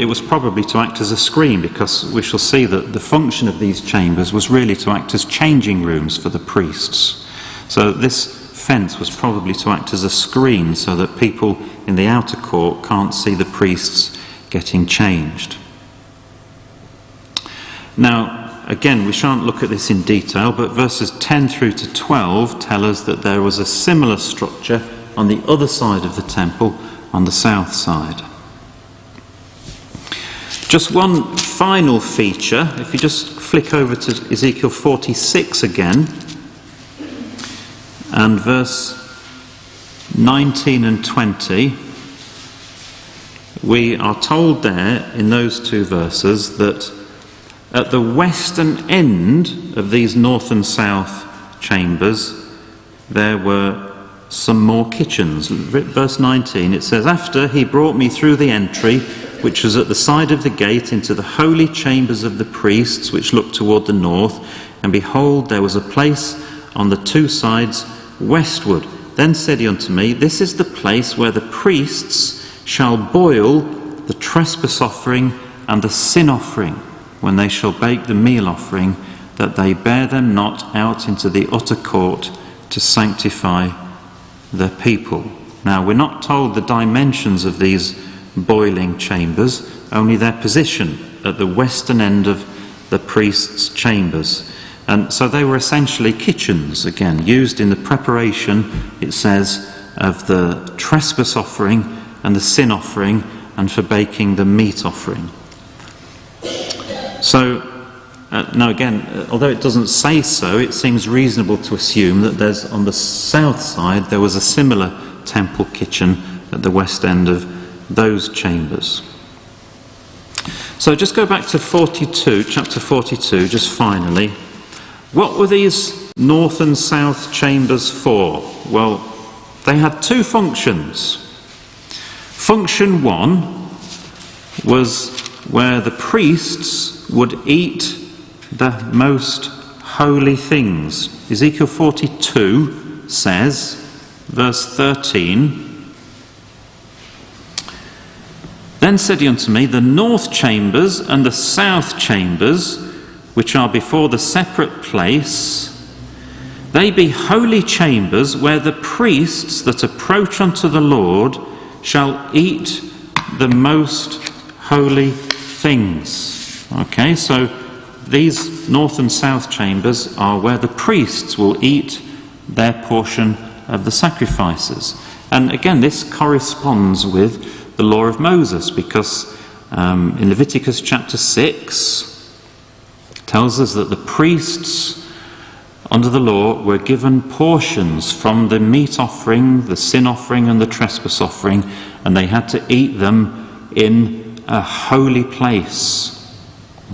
was probably to act as a screen, because we shall see that the function of these chambers was really to act as changing rooms for the priests. So this fence was probably to act as a screen so that people in the outer court can't see the priests getting changed. Now, again, we shan't look at this in detail, but verses 10 through to 12 tell us that there was a similar structure on the other side of the temple, on the south side. Just one final feature, if you just flick over to Ezekiel 46 again, and verse 19 and 20, we are told there in those two verses that at the western end of these north and south chambers there were some more kitchens. Verse 19, it says, "After he brought me through the entry, which was at the side of the gate, into the holy chambers of the priests, which looked toward the north, and behold, there was a place on the two sides westward. Then said he unto me, This is the place where the priests shall boil the trespass offering and the sin offering, when they shall bake the meal offering, that they bear them not out into the utter court to sanctify the people." Now, we're not told the dimensions of these boiling chambers, only their position at the western end of the priests' chambers. And so they were essentially kitchens, again, used in the preparation, it says, of the trespass offering and the sin offering, and for baking the meat offering. So, now again, although it doesn't say so, it seems reasonable to assume that there's, on the south side, there was a similar temple kitchen at the west end of those chambers. So just go back to 42, chapter 42, just finally. What were these north and south chambers for? Well, they had two functions. Function one was where the priests would eat the most holy things. Ezekiel 42 says, verse 13, "Then said he unto me, The north chambers and the south chambers, which are before the separate place, they be holy chambers, where the priests that approach unto the Lord shall eat the most holy things." Okay, so these north and south chambers are where the priests will eat their portion of the sacrifices. And again, this corresponds with the law of Moses, because in Leviticus chapter 6 tells us that the priests under the law were given portions from the meat offering, the sin offering and the trespass offering, and they had to eat them in a holy place.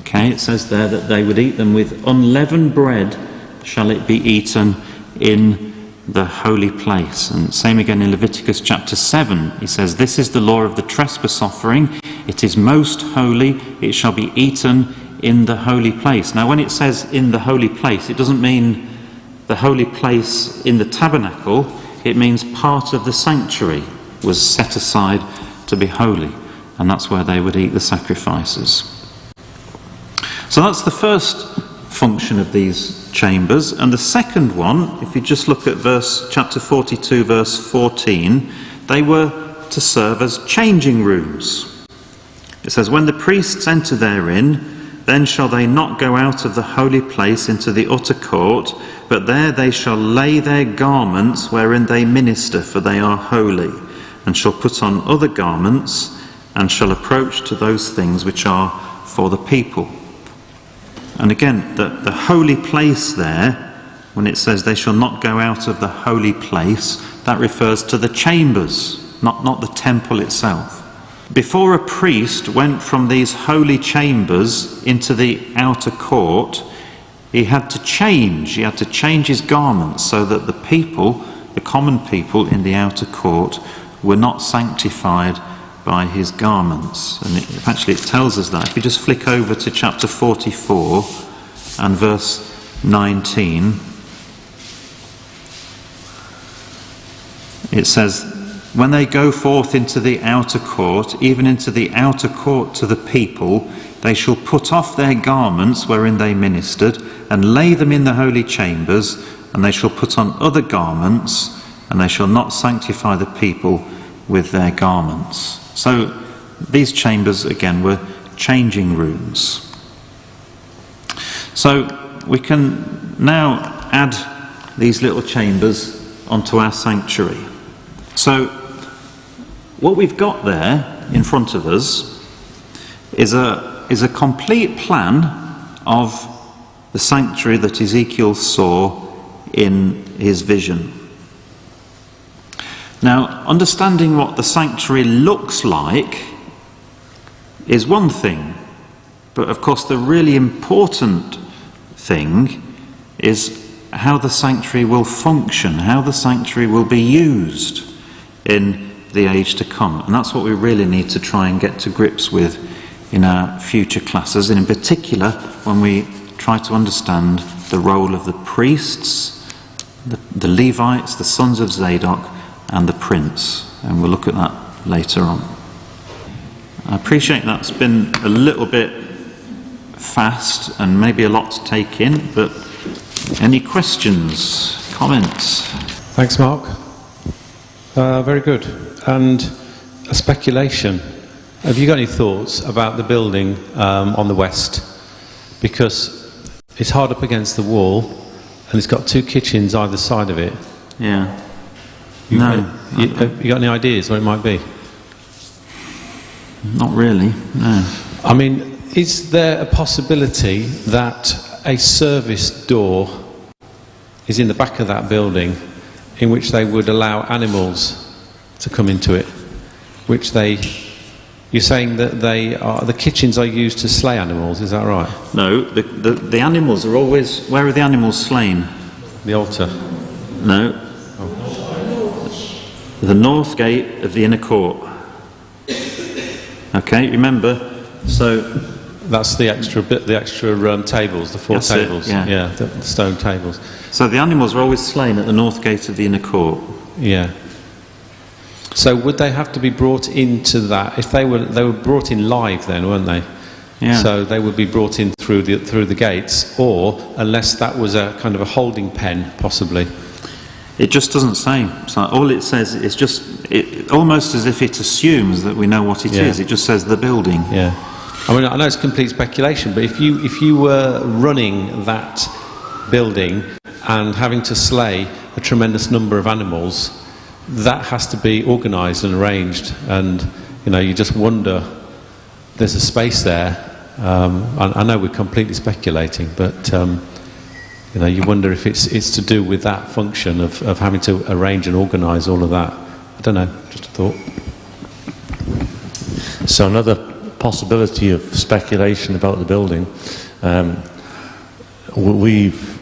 Okay, it says there that they would eat them with unleavened bread shall it be eaten in the holy place. And same again in Leviticus chapter 7. He says, "This is the law of the trespass offering. It is most holy. It shall be eaten in the holy place." Now, when it says in the holy place, it doesn't mean the holy place in the tabernacle. It means part of the sanctuary was set aside to be holy. And that's where they would eat the sacrifices. So that's the first function of these chambers. And the second one, if you just look at chapter 42, verse 14, they were to serve as changing rooms. It says, "When the priests enter therein, then shall they not go out of the holy place into the utter court, but there they shall lay their garments wherein they minister, for they are holy, and shall put on other garments, and shall approach to those things which are for the people." And again, the holy place there, when it says they shall not go out of the holy place, that refers to the chambers, not the temple itself. Before a priest went from these holy chambers into the outer court, he had to change his garments so that the people, the common people in the outer court, were not sanctified by his garments. And it tells us that. If you just flick over to chapter 44 and verse 19, it says, "When they go forth into the outer court, even into the outer court to the people, they shall put off their garments wherein they ministered, and lay them in the holy chambers, and they shall put on other garments, and they shall not sanctify the people with their garments." So these chambers, again, were changing rooms. So we can now add these little chambers onto our sanctuary. So what we've got there in front of us is a complete plan of the sanctuary that Ezekiel saw in his vision. Now, understanding what the sanctuary looks like is one thing, but of course the really important thing is how the sanctuary will function, how the sanctuary will be used in the age to come. And that's what we really need to try and get to grips with in our future classes, and in particular when we try to understand the role of the priests, the Levites, the sons of Zadok, and the prince. And we'll look at that later on. I appreciate that's been a little bit fast and maybe a lot to take in, but any questions, comments? Thanks, Mark. Very good. And a speculation. Have you got any thoughts about the building on the west? Because it's hard up against the wall and it's got two kitchens either side of it. Yeah. Have you got any ideas what it might be? Not really, no. I mean, is there a possibility that a service door is in the back of that building in which they would allow animals to come into it? You're saying that the kitchens are used to slay animals, is that right? No, the animals are always... Where are the animals slain? The altar? No. The north gate of the inner court. Okay, remember, so... That's the extra tables, the four tables. Yeah, the stone tables. So the animals are always slain at the north gate of the inner court. Yeah. So would they have to be brought into that? If they were brought in live then, weren't they? Yeah. So they would be brought in through the gates, or unless that was a kind of a holding pen, possibly. It just doesn't say. So all it says is just almost as if it assumes that we know what it is. It just says the building. Yeah. I mean, I know it's complete speculation, but if you were running that building and having to slay a tremendous number of animals, that has to be organised and arranged, and you just wonder. There's a space there. I know we're completely speculating, but you wonder if it's to do with that function of having to arrange and organise all of that. I don't know, just a thought. So another possibility of speculation about the building. We've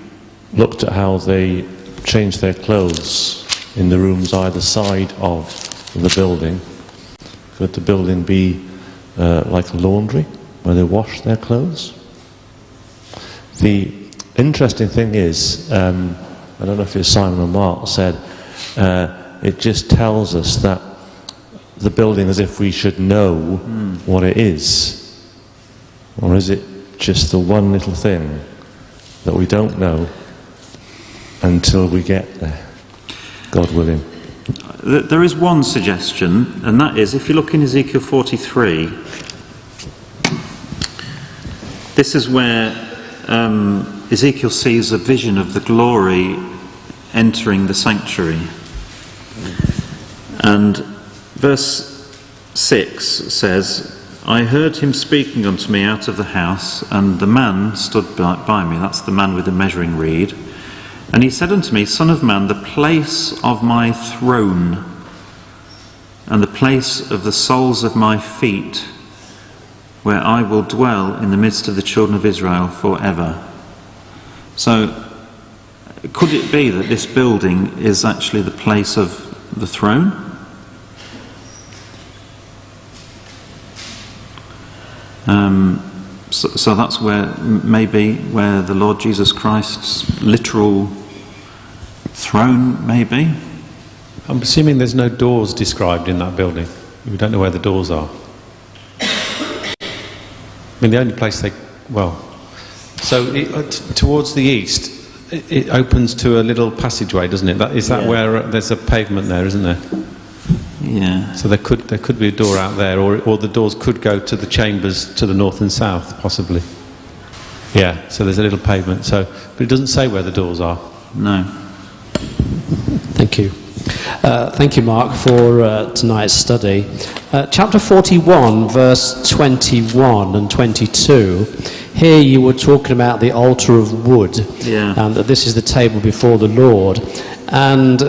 looked at how they change their clothes in the rooms either side of the building. Could the building be like a laundry where they wash their clothes? The interesting thing is, I don't know if it's Simon or Mark said, it just tells us that the building as if we should know what it is. Or is it just the one little thing that we don't know until we get there, God willing? There is one suggestion, and that is, if you look in Ezekiel 43, this is where Ezekiel sees a vision of the glory entering the sanctuary. And verse 6 says, I heard him speaking unto me out of the house, and the man stood by me. That's the man with the measuring reed. And he said unto me, Son of man, the place of my throne and the place of the soles of my feet, where I will dwell in the midst of the children of Israel forever. So, could it be that this building is actually the place of the throne? So that's where the Lord Jesus Christ's literal throne may be. I'm assuming there's no doors described in that building. We don't know where the doors are. I mean, the only place towards the east, it opens to a little passageway, doesn't it? Is that where there's a pavement there, isn't there? Yeah. So there could be a door out there, or the doors could go to the chambers to the north and south, possibly. Yeah. So there's a little pavement. But it doesn't say where the doors are. No. Thank you. Thank you, Mark, for tonight's study. Chapter 41, verse 21 and 22 here you were talking about the altar of wood, Yeah. and that this is the table before the Lord, and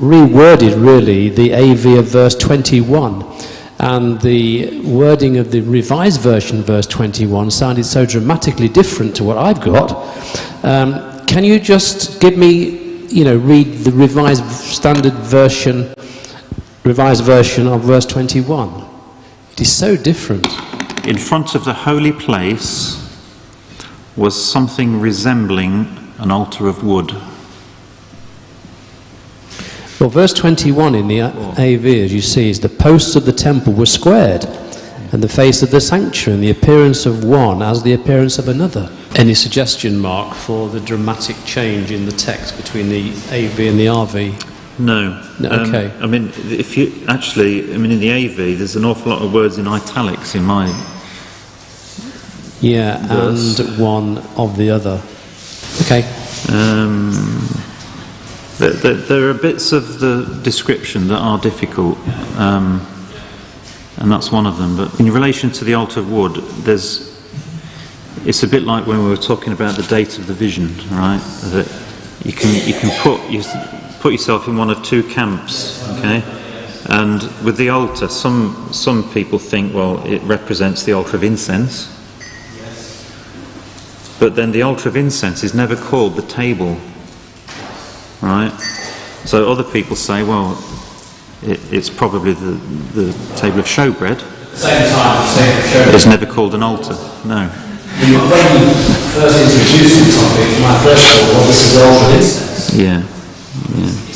reworded really the AV of verse 21, and the wording of the Revised Version, verse 21, sounded so dramatically different to what I've got. Can you just give me, read the Revised Version of verse 21? It is so different. In front of the holy place was something resembling an altar of wood. Well, verse 21 in the AV, as you see, is the posts of the temple were squared, and the face of the sanctuary, and the appearance of one as the appearance of another. Any suggestion, Mark, for the dramatic change in the text between the AV and the RV? No. No, okay. In the AV, there's an awful lot of words in italics in my... Yeah, verse. and one of the other. Okay. There are bits of the description that are difficult, and that's one of them. But in relation to the altar of wood, it's a bit like when we were talking about the date of the vision, right? That you can put yourself in one of two camps, okay? And with the altar, some people think, well, it represents the altar of incense. But then the altar of incense is never called the table. Right? So other people say, well, it's probably the table of showbread. Same time, same It's never called an altar. No. When you first introduced the topic, my first thought was this is the altar of incense. Yeah.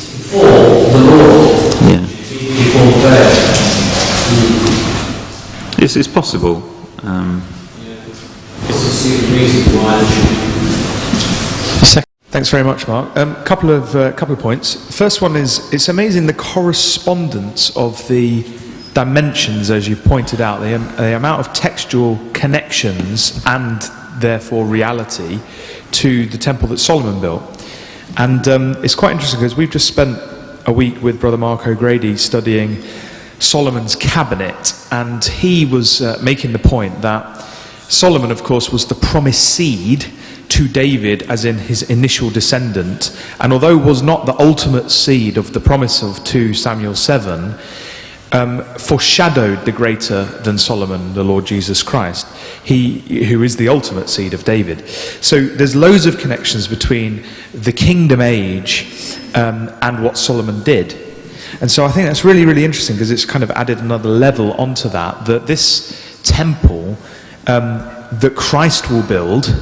Before the Lord, Yeah. before the veil. It's possible. This is the reason why Thanks very much, Mark. Couple of points. First one is, it's amazing the correspondence of the dimensions, as you've pointed out, the amount of textual connections and therefore reality to the temple that Solomon built. And it's quite interesting because we've just spent a week with Brother Mark O'Grady studying Solomon's cabinet, and he was making the point that Solomon, of course, was the promised seed to David, as in his initial descendant, and although was not the ultimate seed of the promise of 2 Samuel 7, foreshadowed the greater than Solomon, the Lord Jesus Christ, who is the ultimate seed of David. So there's loads of connections between the kingdom age and what Solomon did. And so I think that's really, really interesting, because it's kind of added another level onto that this temple that Christ will build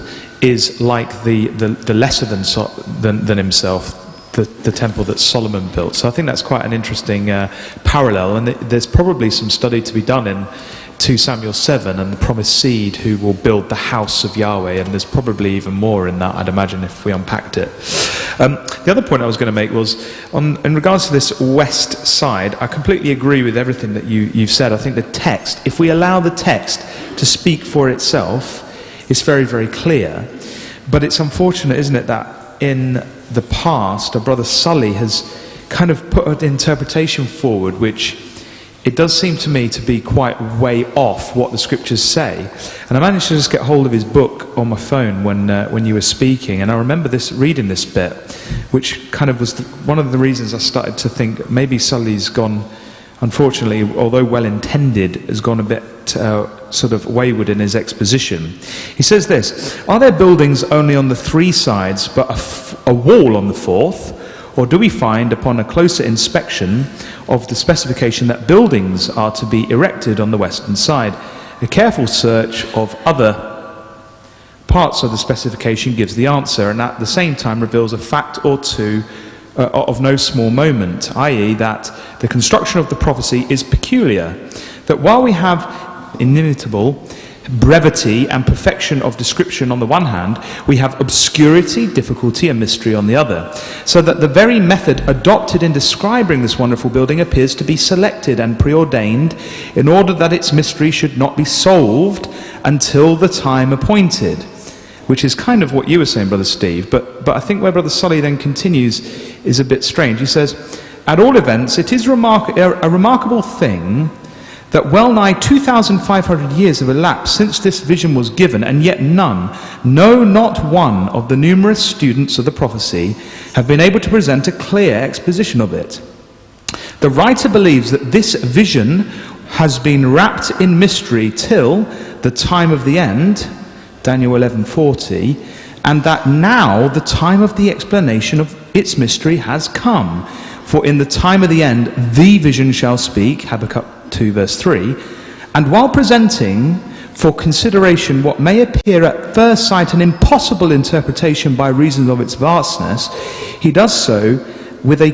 is like the lesser than himself, the temple that Solomon built. So I think that's quite an interesting parallel, and there's probably some study to be done in 2 Samuel 7 and the promised seed who will build the house of Yahweh, and there's probably even more in that, I'd imagine, if we unpacked it. The other point I was going to make was, in regards to this west side, I completely agree with everything that you've said. I think the text, if we allow the text to speak for itself, it's very, very clear. But it's unfortunate, isn't it, that in the past, our brother Sully has kind of put an interpretation forward which it does seem to me to be quite way off what the scriptures say. And I managed to just get hold of his book on my phone when you were speaking, and I remember reading this bit, which kind of was one of the reasons I started to think maybe Sully's gone, unfortunately, although well intended, has gone a bit sort of wayward in his exposition. He says this: are there buildings only on the 3 sides but a wall on the 4th? Or do we find, upon a closer inspection of the specification, that buildings are to be erected on the western side? A careful search of other parts of the specification gives the answer, and at the same time reveals a fact or two of no small moment, i.e. that the construction of the prophecy is peculiar, that while we have inimitable brevity and perfection of description on the one hand, we have obscurity, difficulty and mystery on the other, so that the very method adopted in describing this wonderful building appears to be selected and preordained in order that its mystery should not be solved until the time appointed. Which is kind of what you were saying, Brother Steve, but I think where Brother Sully then continues is a bit strange. He says, at all events, it is a remarkable thing that well nigh 2,500 years have elapsed since this vision was given, and yet none, no, not one, of the numerous students of the prophecy have been able to present a clear exposition of it. The writer believes that this vision has been wrapped in mystery till the time of the end, Daniel 11:40, and that now the time of the explanation of its mystery has come. For in the time of the end, the vision shall speak, Habakkuk 2 verse 3, and while presenting for consideration what may appear at first sight an impossible interpretation by reason of its vastness, he does so with a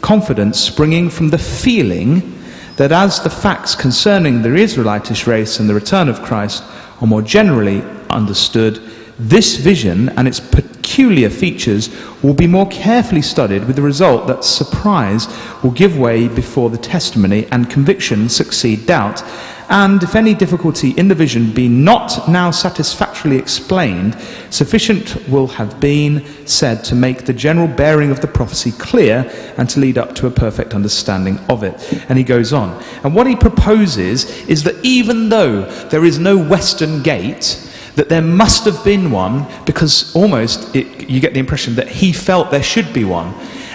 confidence springing from the feeling that as the facts concerning the Israelitish race and the return of Christ are more generally understood, this vision and its peculiar features will be more carefully studied, with the result that surprise will give way before the testimony and conviction succeed doubt. And if any difficulty in the vision be not now satisfactorily explained, sufficient will have been said to make the general bearing of the prophecy clear and to lead up to a perfect understanding of it. And he goes on. And what he proposes is that even though there is no western gate, that there must have been one, because almost you get the impression that he felt there should be one.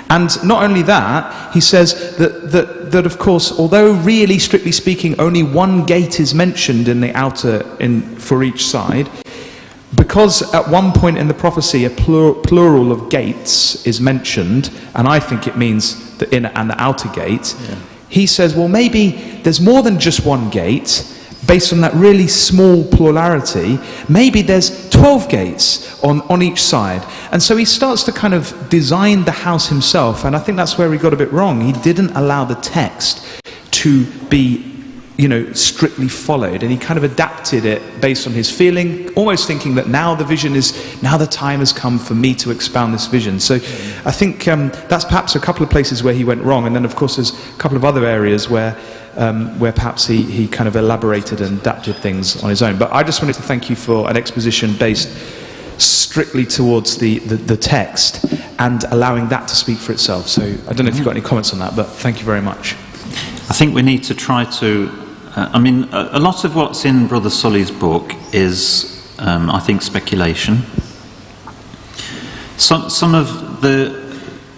And not only that, he says that of course, although really strictly speaking only one gate is mentioned in the outer for each side, because at one point in the prophecy a plural of gates is mentioned, and I think it means the inner and the outer gate, he says, well, maybe there's more than just one gate. Based on that really small plurality, maybe there's 12 gates on each side. And so he starts to kind of design the house himself, and I think that's where he got a bit wrong. He didn't allow the text to be, strictly followed, and he kind of adapted it based on his feeling, almost thinking that now the time has come for me to expound this vision. So I think that's perhaps a couple of places where he went wrong, and then of course there's a couple of other areas where perhaps he kind of elaborated and adapted things on his own. But I just wanted to thank you for an exposition based strictly towards the text and allowing that to speak for itself. So I don't know if you've got any comments on that, but thank you very much. I think we need to try to... a lot of what's in Brother Sully's book is, I think, speculation. Some of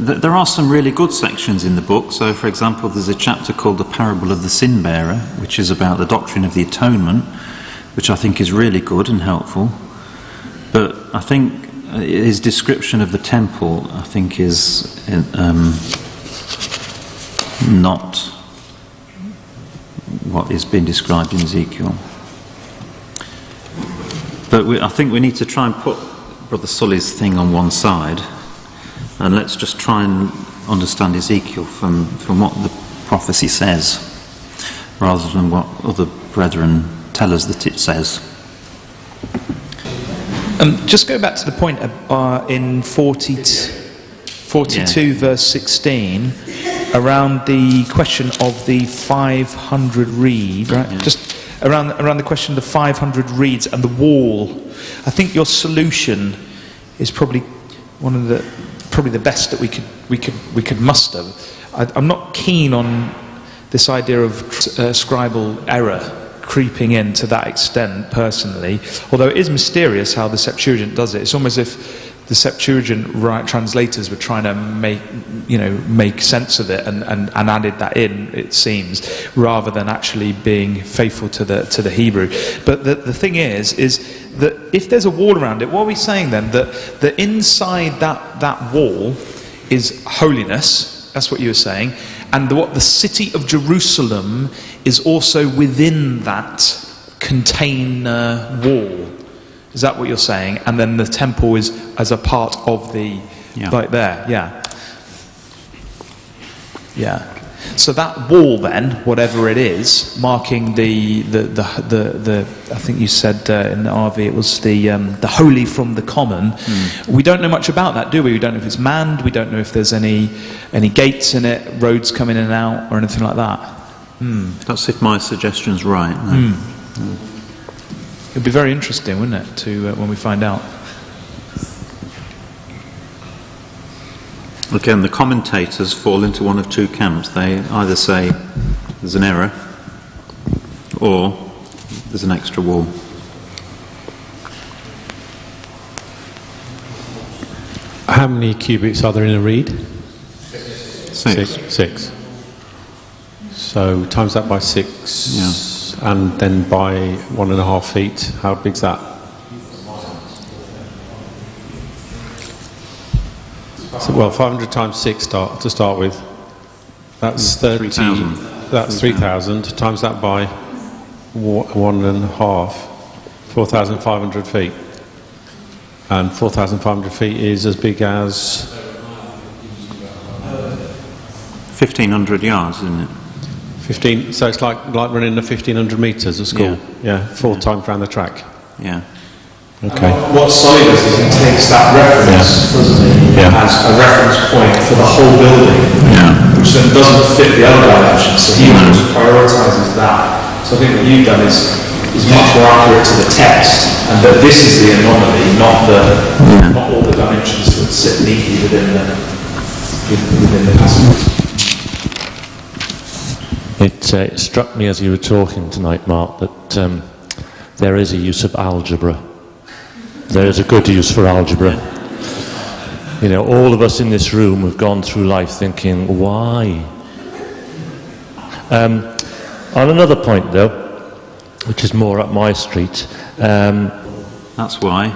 there are some really good sections in the book. So, for example, there's a chapter called The Parable of the Sin Bearer, which is about the doctrine of the atonement, which I think is really good and helpful. But I think his description of the temple, I think, is not what is being described in Ezekiel. But I think we need to try and put Brother Sully's thing on one side, and let's just try and understand Ezekiel from what the prophecy says, rather than what other brethren tell us that it says. Just go back to the point in 42 verse 16, around the question of the 500 reed, right? Yeah. Just around the question of the 500 reeds and the wall. I think your solution is probably the best that we could muster. I'm not keen on this idea of scribal error creeping in to that extent personally, although it is mysterious how the Septuagint does it. It's almost as if the Septuagint translators were trying to make sense of it and added that in, it seems, rather than actually being faithful to the Hebrew. But the thing is that if there's a wall around it, what are we saying then? That inside that wall is holiness. That's what you were saying. And what the city of Jerusalem is also within that container wall. Is that what you're saying? And then the temple is as a part of the, like there, yeah. So that wall then, whatever it is, marking the I think you said in the RV it was the holy from the common. We don't know much about that, do we? We don't know if it's manned. We don't know if there's any gates in it, roads come in and out, or anything like that. That's if my suggestion's right. It'd be very interesting, wouldn't it, to when we find out. Again, the commentators fall into one of two camps. They either say there's an error, or there's an extra wall. How many cubits are there in a reed? 6. Six. So times that by 6, and then by 1.5 feet. How big's that? So, well, 500 times 6 to start with. That's 30. 3,000. That's 3,000. Times that by 1.5. 4,500 feet. And 4,500 feet is as big as 1,500 yards, isn't it? 15. So it's like running the 1,500 metres at school. Yeah, 4 times round the track. Yeah. Okay. What Solly does is he takes that reference, doesn't he, as a reference point for the whole building, which then doesn't fit the other dimensions, so he just prioritises that. So I think what you've done is much more accurate to the text, and that this is the anomaly, not all the dimensions that sit neatly within the passage. It struck me as you were talking tonight, Mark, that there is a use of algebra. There is a good use for algebra. You know, all of us in this room have gone through life thinking, why? On another point, though, which is more up my street. That's why.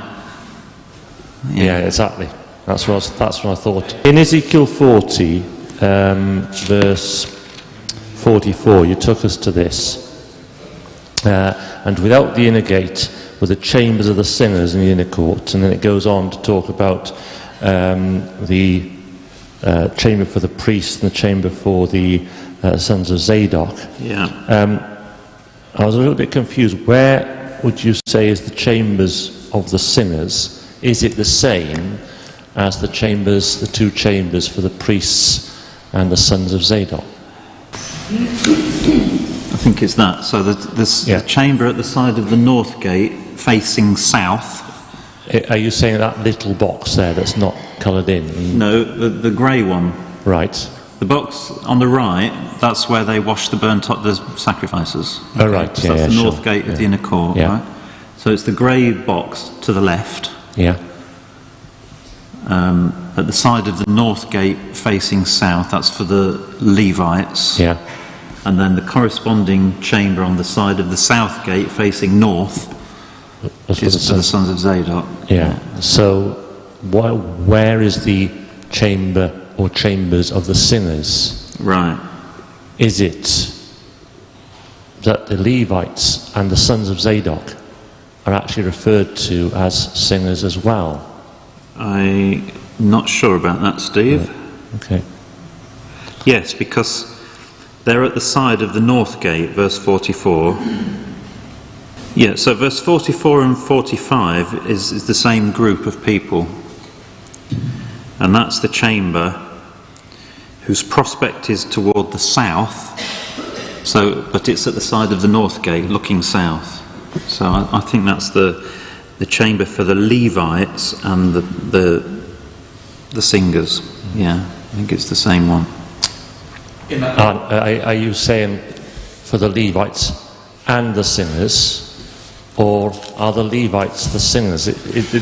Yeah, exactly. That's what I thought. In Ezekiel 40, verse 44, you took us to this. And without the inner gate were the chambers of the singers in the inner court. And then it goes on to talk about the chamber for the priest and the chamber for the sons of Zadok. Yeah. I was a little bit confused. Where would you say is the chambers of the singers? Is it the same as the two chambers for the priests and the sons of Zadok? I think it's that. So the chamber at the side of the north gate facing south. Are you saying that little box there that's not coloured in? No, the grey one. Right. The box on the right, that's where they wash the sacrifices. Oh, right, So that's the north gate of the inner court, Yeah. right? So it's the grey box to the left. Yeah. At the side of the north gate facing south, that's for the Levites. Yeah. And then the corresponding chamber on the side of the south gate facing north is for the sons of Zadok. Yeah. So where is the chamber or chambers of the singers? Right. Is it that the Levites and the sons of Zadok are actually referred to as singers as well? I'm not sure about that, Steve. Okay. Yes, because they're at the side of the north gate, verse 44. Yeah, so verse 44 and 45 is the same group of people. And that's the chamber whose prospect is toward the south. But it's at the side of the north gate, looking south. So I think that's the chamber for the Levites and the singers. Yeah, I think it's the same one. Are you saying for the Levites and the singers, or are the Levites the singers?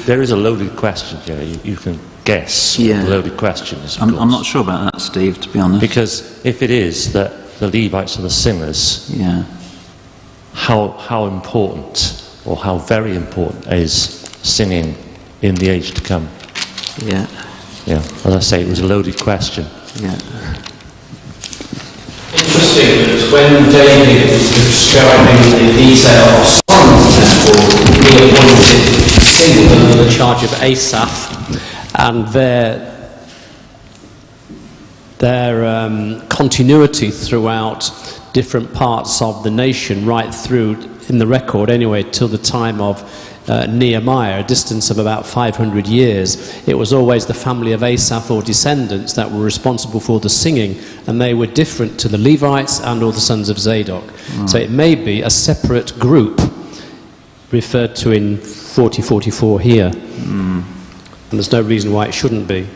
There is a loaded question here. You can guess what the loaded question is. I'm not sure about that, Steve, to be honest. Because if it is that the Levites are the singers, how important or how very important is singing in the age to come? Yeah. Yeah. As I say, it was a loaded question. Yeah. Interesting that when David was describing the detail of Solomon's temple, he appointed singers under the charge of Asaph, and their continuity throughout different parts of the nation, right through in the record anyway, till the time of Nehemiah, a distance of about 500 years. It was always the family of Asaph or descendants that were responsible for the singing, and they were different to the Levites and all the sons of Zadok. So it may be a separate group referred to in 4044 here. And there's no reason why it shouldn't be.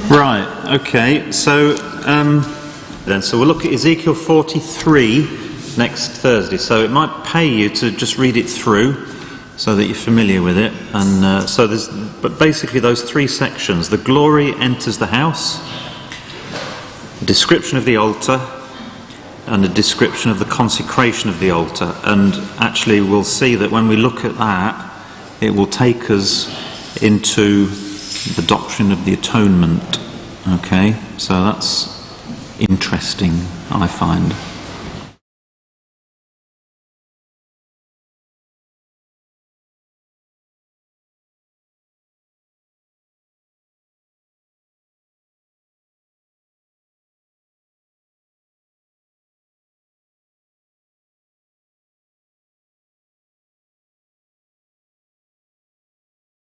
Right, okay, so we'll look at Ezekiel 43, next Thursday. So it might pay you to just read it through so that you're familiar with it. And but basically those three sections: the glory enters the house, a description of the altar, and a description of the consecration of the altar. And actually we'll see that when we look at that, it will take us into the doctrine of the atonement. Okay, so that's interesting, I find.